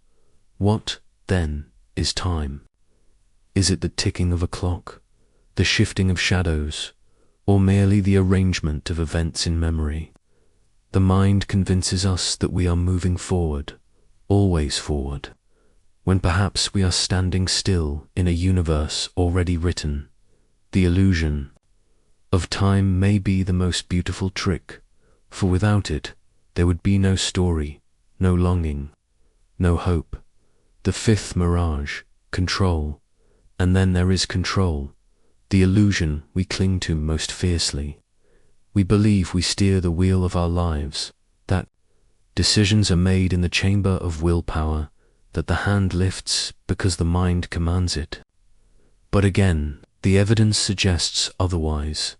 What, then, is time? Is it the ticking of a clock, the shifting of shadows, or merely the arrangement of events in memory. The mind convinces us that we are moving forward, always forward, when perhaps we are standing still in a universe already written. The illusion of time may be the most beautiful trick, for without it, there would be no story, no longing, no hope. The fifth mirage, control. And then there is control, the illusion we cling to most fiercely. We believe we steer the wheel of our lives, that decisions are made in the chamber of willpower, that the hand lifts because the mind commands it. But again, the evidence suggests otherwise.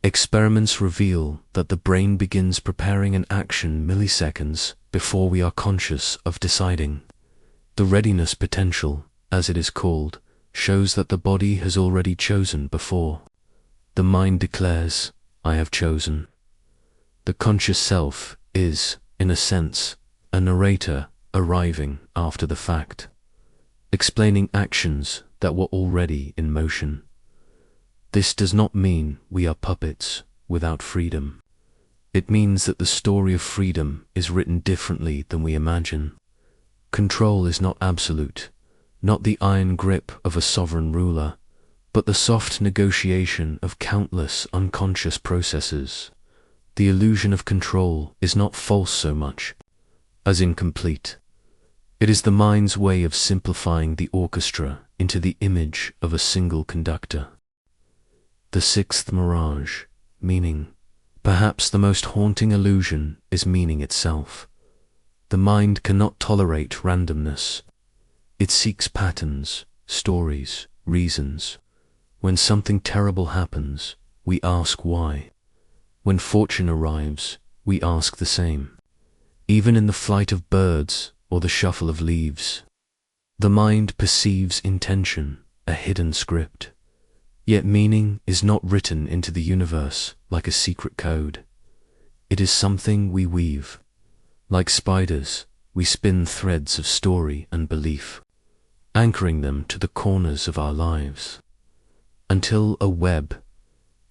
Experiments reveal that the brain begins preparing an action milliseconds before we are conscious of deciding. The readiness potential, as it is called, shows that the body has already chosen before. The mind declares, I have chosen. The conscious self is, in a sense, a narrator arriving after the fact, explaining actions that were already in motion. This does not mean we are puppets without freedom. It means that the story of freedom is written differently than we imagine. Control is not absolute, not the iron grip of a sovereign ruler, but the soft negotiation of countless unconscious processes. The illusion of control is not false so much as incomplete. It is the mind's way of simplifying the orchestra into the image of a single conductor. The sixth mirage, meaning. Perhaps the most haunting illusion is meaning itself. The mind cannot tolerate randomness. It seeks patterns, stories, reasons. When something terrible happens, we ask why. When fortune arrives, we ask the same. Even in the flight of birds or the shuffle of leaves, the mind perceives intention, a hidden script. Yet meaning is not written into the universe like a secret code. It is something we weave. Like spiders, we spin threads of story and belief, anchoring them to the corners of our lives, until a web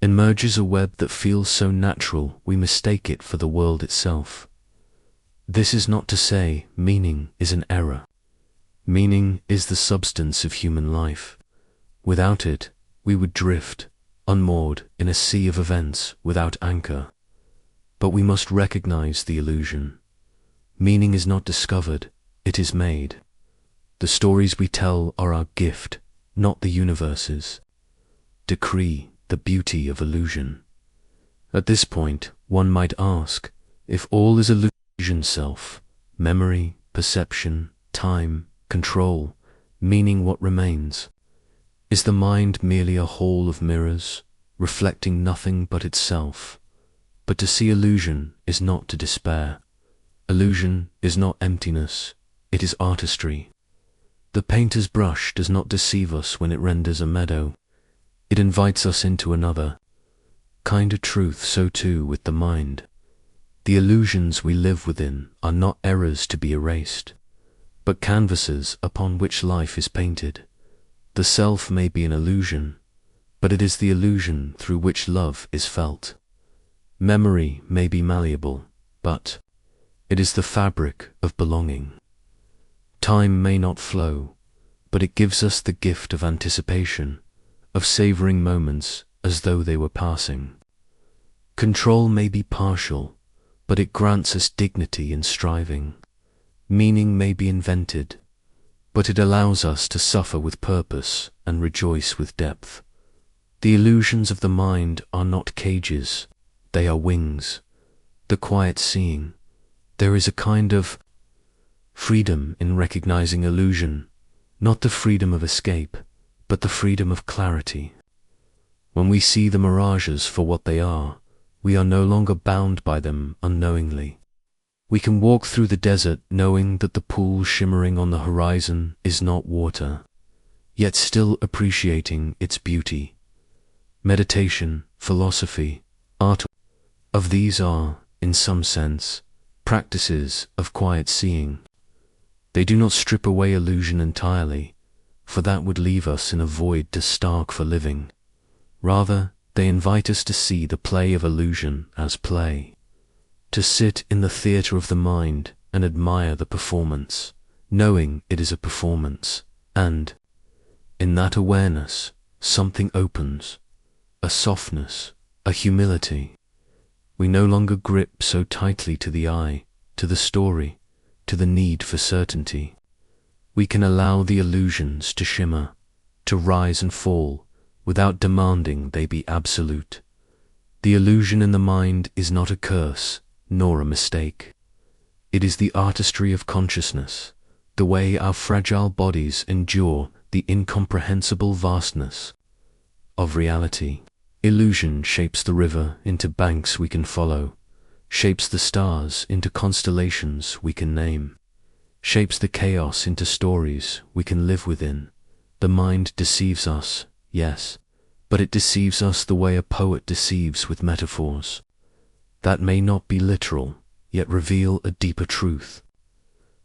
emerges, a web that feels so natural we mistake it for the world itself. This is not to say meaning is an error. Meaning is the substance of human life. Without it, we would drift, unmoored in a sea of events without anchor. But we must recognize the illusion. Meaning is not discovered, it is made. The stories we tell are our gift, not the universe's. Decree the beauty of illusion. At this point, one might ask, if all is illusion, self, memory, perception, time, control, meaning, what remains? Is the mind merely a hall of mirrors, reflecting nothing but itself? But to see illusion is not to despair. Illusion is not emptiness, it is artistry. The painter's brush does not deceive us when it renders a meadow. It invites us into another. Kind of truth, so too with the mind. The illusions we live within are not errors to be erased, but canvases upon which life is painted. The self may be an illusion, but it is the illusion through which love is felt. Memory may be malleable, but it is the fabric of belonging. Time may not flow, but it gives us the gift of anticipation, of savoring moments as though they were passing. Control may be partial, but it grants us dignity in striving. Meaning may be invented, but it allows us to suffer with purpose and rejoice with depth. The illusions of the mind are not cages, they are wings. The quiet seeing. There is a kind of freedom in recognizing illusion, not the freedom of escape, but the freedom of clarity. When we see the mirages for what they are, we are no longer bound by them unknowingly. We can walk through the desert knowing that the pool shimmering on the horizon is not water, yet still appreciating its beauty. Meditation, philosophy, art, of these are, in some sense, practices of quiet seeing. They do not strip away illusion entirely, for that would leave us in a void too stark for living. Rather, they invite us to see the play of illusion as play, to sit in the theater of the mind and admire the performance, knowing it is a performance, and, in that awareness, something opens, a softness, a humility. We no longer grip so tightly to the eye, to the story, to the need for certainty. We can allow the illusions to shimmer, to rise and fall, without demanding they be absolute. The illusion in the mind is not a curse, nor a mistake. It is the artistry of consciousness, the way our fragile bodies endure the incomprehensible vastness of reality. Illusion shapes the river into banks we can follow, shapes the stars into constellations we can name, shapes the chaos into stories we can live within. The mind deceives us, yes, but it deceives us the way a poet deceives with metaphors that may not be literal, yet reveal a deeper truth.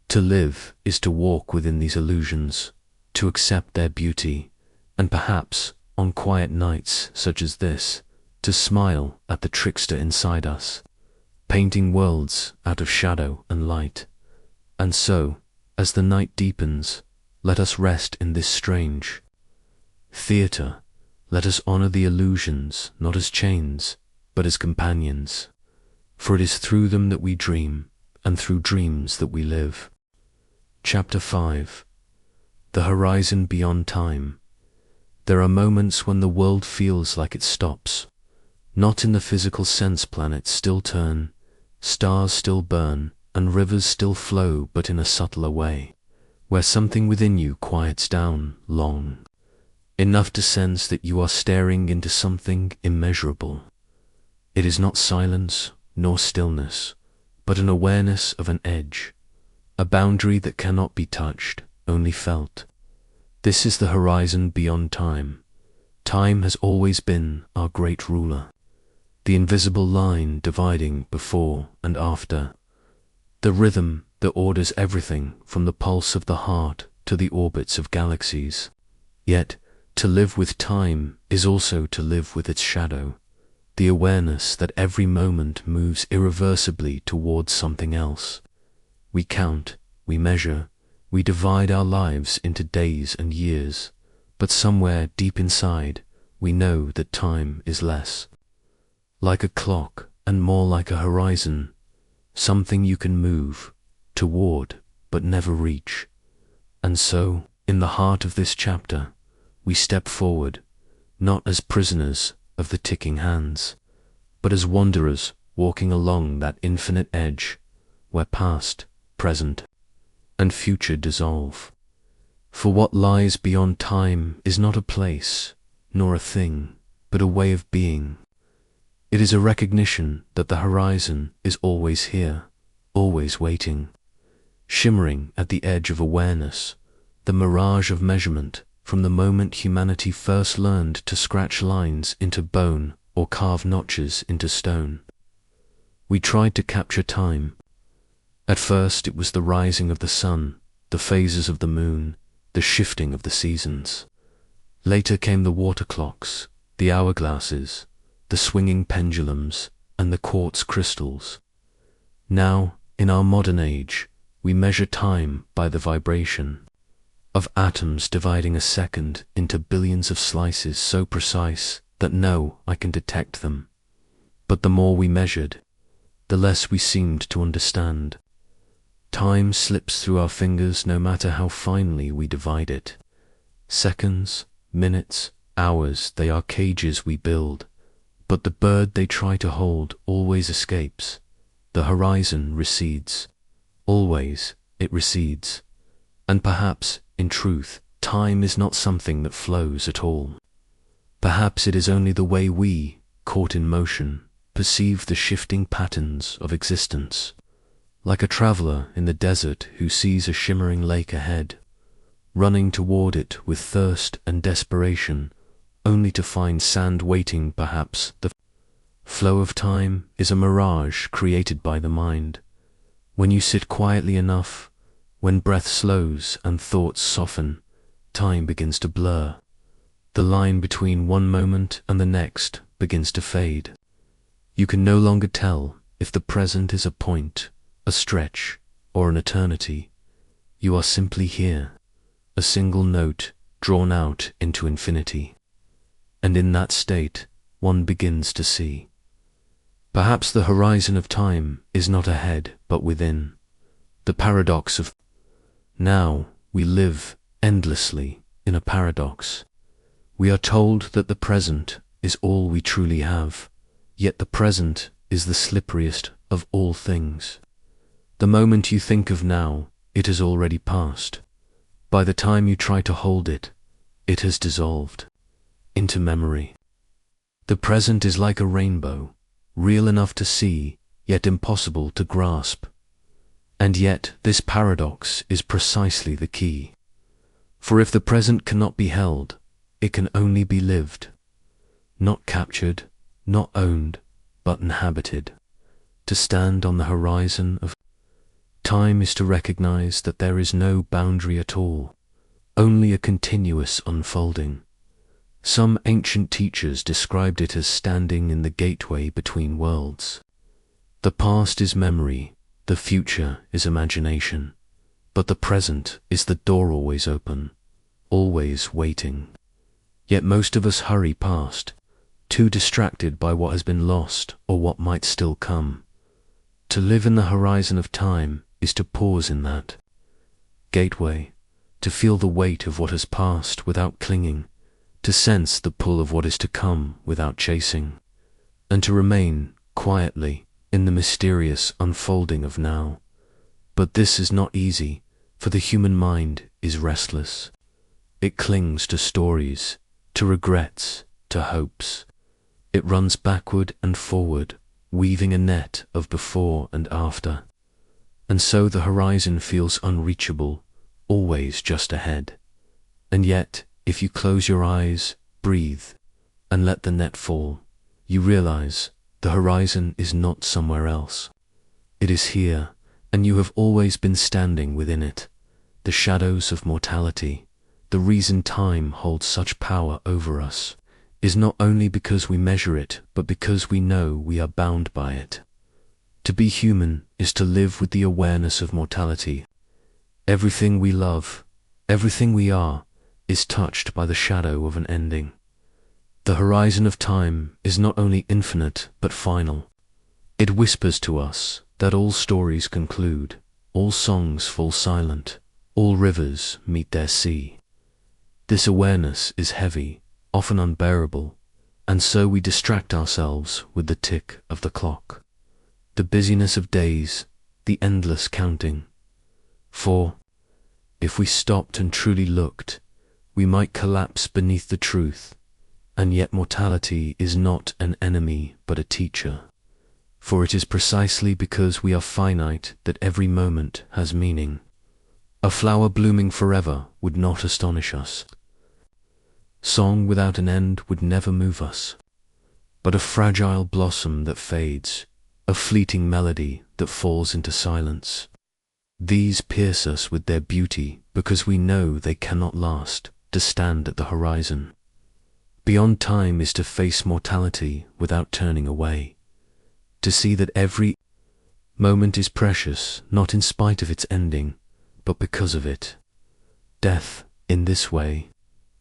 To live is to walk within these illusions, to accept their beauty, and perhaps, on quiet nights such as this, to smile at the trickster inside us, painting worlds out of shadow and light. And so, as the night deepens, let us rest in this strange theater. Let us honor the illusions not as chains, but as companions. For it is through them that we dream, and through dreams that we live. Chapter 5. The Horizon Beyond Time. There are moments when the world feels like it stops. Not in the physical sense planets still turn, stars still burn, and rivers still flow, but in a subtler way, where something within you quiets down long, enough to sense that you are staring into something immeasurable. It is not silence nor stillness, but an awareness of an edge, a boundary that cannot be touched, only felt. This is the horizon beyond time. Time has always been our great ruler, the invisible line dividing before and after, the rhythm that orders everything from the pulse of the heart to the orbits of galaxies. Yet, to live with time is also to live with its shadow, the awareness that every moment moves irreversibly towards something else. We count, we measure, we divide our lives into days and years, but somewhere deep inside, we know that time is less. Like a clock and more like a horizon, something you can move toward but never reach. And so, in the heart of this chapter, we step forward, not as prisoners of the ticking hands, but as wanderers walking along that infinite edge where past, present, and future dissolve. For what lies beyond time is not a place, nor a thing, but a way of being. It is a recognition that the horizon is always here, always waiting, shimmering at the edge of awareness, the mirage of measurement from the moment humanity first learned to scratch lines into bone or carve notches into stone. We tried to capture time. At first it was the rising of the sun, the phases of the moon, the shifting of the seasons. Later came the water clocks, the hourglasses, the swinging pendulums, and the quartz crystals. Now, in our modern age, we measure time by the vibration of atoms dividing a second into billions of slices so precise that no eye can detect them. But the more we measured, the less we seemed to understand. Time slips through our fingers no matter how finely we divide it. Seconds, minutes, hours, they are cages we build, but the bird they try to hold always escapes. The horizon recedes. Always it recedes. And perhaps, in truth, time is not something that flows at all. Perhaps it is only the way we, caught in motion, perceive the shifting patterns of existence. Like a traveler in the desert who sees a shimmering lake ahead, running toward it with thirst and desperation, only to find sand waiting. Perhaps the flow of time is a mirage created by the mind. When you sit quietly enough, when breath slows and thoughts soften, time begins to blur. the line between one moment and the next begins to fade. You can no longer tell if the present is a point, a stretch, or an eternity. You are simply here, a single note drawn out into infinity. And in that state, one begins to see. Perhaps the horizon of time is not ahead, but within. The paradox of now we live endlessly in a paradox. We are told that the present is all we truly have, yet the present is the slipperiest of all things. The moment you think of now, it has already passed. By the time you try to hold it, it has dissolved into memory. The present is like a rainbow, real enough to see, yet impossible to grasp. And yet this paradox is precisely the key. For if the present cannot be held, it can only be lived. Not captured, not owned, but inhabited. To stand on the horizon of time is to recognize that there is no boundary at all, only a continuous unfolding. Some ancient teachers described it as standing in the gateway between worlds. The past is memory, the future is imagination, but the present is the door always open, always waiting. Yet most of us hurry past, too distracted by what has been lost or what might still come. To live in the horizon of time is to pause in that gateway, to feel the weight of what has passed without clinging, to sense the pull of what is to come without chasing, and to remain quietly in the mysterious unfolding of now. But this is not easy, for the human mind is restless. It clings to stories, to regrets, to hopes. It runs backward and forward, weaving a net of before and after. And so the horizon feels unreachable, always just ahead. And yet, if you close your eyes, breathe, and let the net fall, you realize the horizon is not somewhere else. It is here, and you have always been standing within it. The shadows of mortality, the reason time holds such power over us, is not only because we measure it, but because we know we are bound by it. To be human is to live with the awareness of mortality. Everything we love, everything we are, is touched by the shadow of an ending. The horizon of time is not only infinite but final. It whispers to us that all stories conclude, all songs fall silent, all rivers meet their sea. This awareness is heavy, often unbearable, and so we distract ourselves with the tick of the clock, the busyness of days, the endless counting. For if we stopped and truly looked, we might collapse beneath the truth, and yet mortality is not an enemy but a teacher. For it is precisely because we are finite that every moment has meaning. A flower blooming forever would not astonish us. Song without an end would never move us. But a fragile blossom that fades, a fleeting melody that falls into silence, these pierce us with their beauty because we know they cannot last. To stand at the horizon beyond time is to face mortality without turning away, to see that every moment is precious, not in spite of its ending, but because of it. Death, in this way,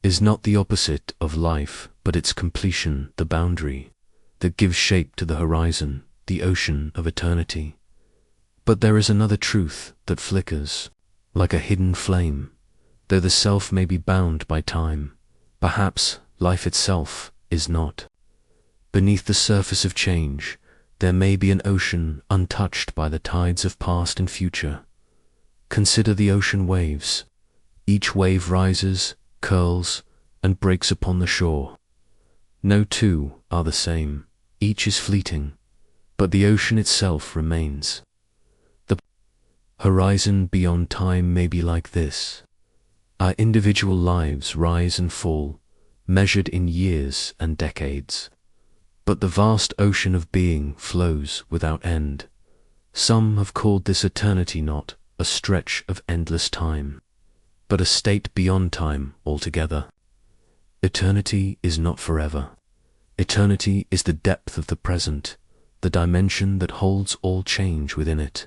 is not the opposite of life, but its completion, the boundary that gives shape to the horizon, the ocean of eternity. But there is another truth that flickers, like a hidden flame. Though the self may be bound by time, perhaps life itself is not. Beneath the surface of change, there may be an ocean untouched by the tides of past and future. Consider the ocean waves. Each wave rises, curls, and breaks upon the shore. No two are the same, each is fleeting, but the ocean itself remains. The horizon beyond time may be like this. Our individual lives rise and fall, measured in years and decades. But the vast ocean of being flows without end. Some have called this eternity not a stretch of endless time, but a state beyond time altogether. Eternity is not forever. Eternity is the depth of the present, the dimension that holds all change within it.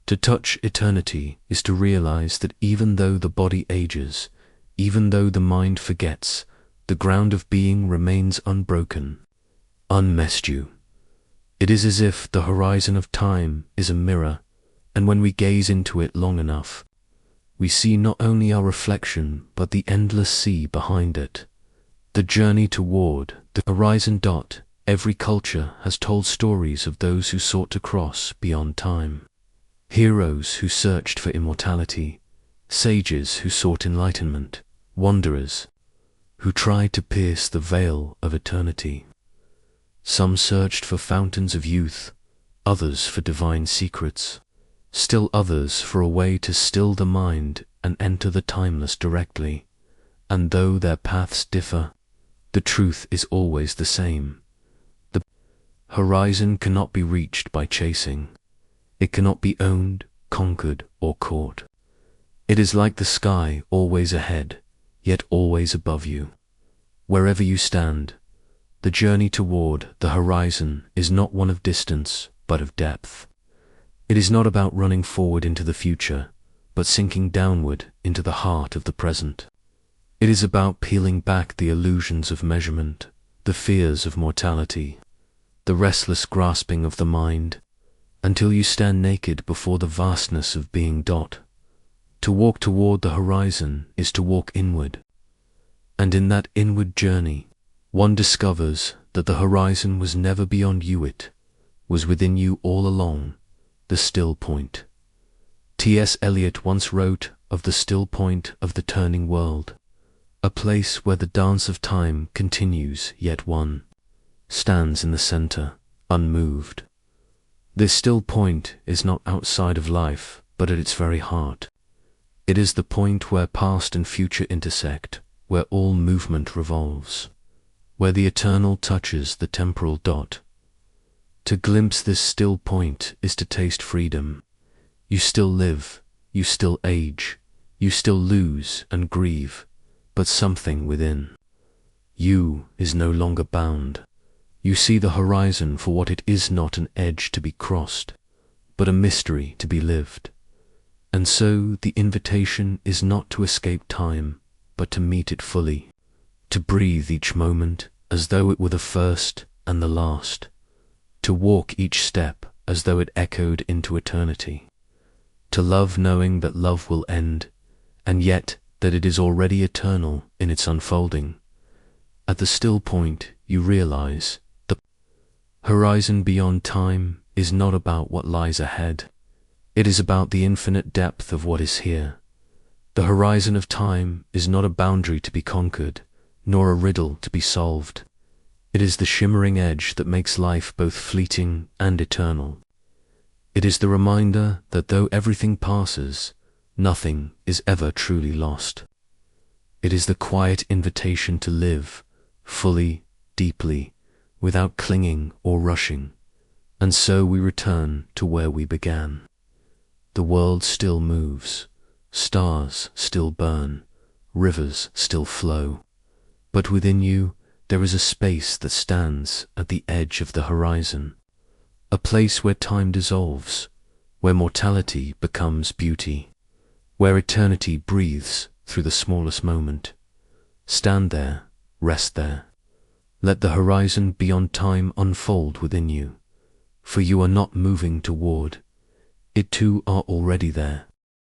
To touch eternity is to realize that even though the body ages, even though the mind forgets, the ground of being remains unbroken, unmessed you. It is as if the horizon of time is a mirror, and when we gaze into it long enough, we see not only our reflection but the endless sea behind it. The journey toward the horizon dot. Every culture has told stories of those who sought to cross beyond time. Heroes who searched for immortality, sages who sought enlightenment, wanderers who tried to pierce the veil of eternity. Some searched for fountains of youth, others for divine secrets, still others for a way to still the mind and enter the timeless directly. And though their paths differ, the truth is always the same. The horizon cannot be reached by chasing. It cannot be owned, conquered, or caught. It is like the sky, always ahead, yet always above you. Wherever you stand, the journey toward the horizon is not one of distance, but of depth. It is not about running forward into the future, but sinking downward into the heart of the present. It is about peeling back the illusions of measurement, the fears of mortality, the restless grasping of the mind, until you stand naked before the vastness of being. To walk toward the horizon is to walk inward, and in that inward journey, one discovers that the horizon was never beyond you, it was within you all along, the still point. T.S. Eliot once wrote of the still point of the turning world, a place where the dance of time continues, yet one stands in the center, unmoved. This still point is not outside of life, but at its very heart. It is the point where past and future intersect, where all movement revolves, where the eternal touches the temporal dot. To glimpse this still point is to taste freedom. You still live, you still age, you still lose and grieve, but something within you is no longer bound. You see the horizon for what it is, not an edge to be crossed, but a mystery to be lived. And so the invitation is not to escape time, but to meet it fully, to breathe each moment as though it were the first and the last, to walk each step as though it echoed into eternity, to love knowing that love will end, and yet that it is already eternal in its unfolding. At the still point you realize the horizon beyond time is not about what lies ahead. It is about the infinite depth of what is here. The horizon of time is not a boundary to be conquered, nor a riddle to be solved. It is the shimmering edge that makes life both fleeting and eternal. It is the reminder that though everything passes, nothing is ever truly lost. It is the quiet invitation to live, fully, deeply, without clinging or rushing. And so we return to where we began. The world still moves, stars still burn, rivers still flow, but within you there is a space that stands at the edge of the horizon, a place where time dissolves, where mortality becomes beauty, where eternity breathes through the smallest moment. Stand there, rest there. Let the horizon beyond time unfold within you, for you are not moving toward. It too are already there,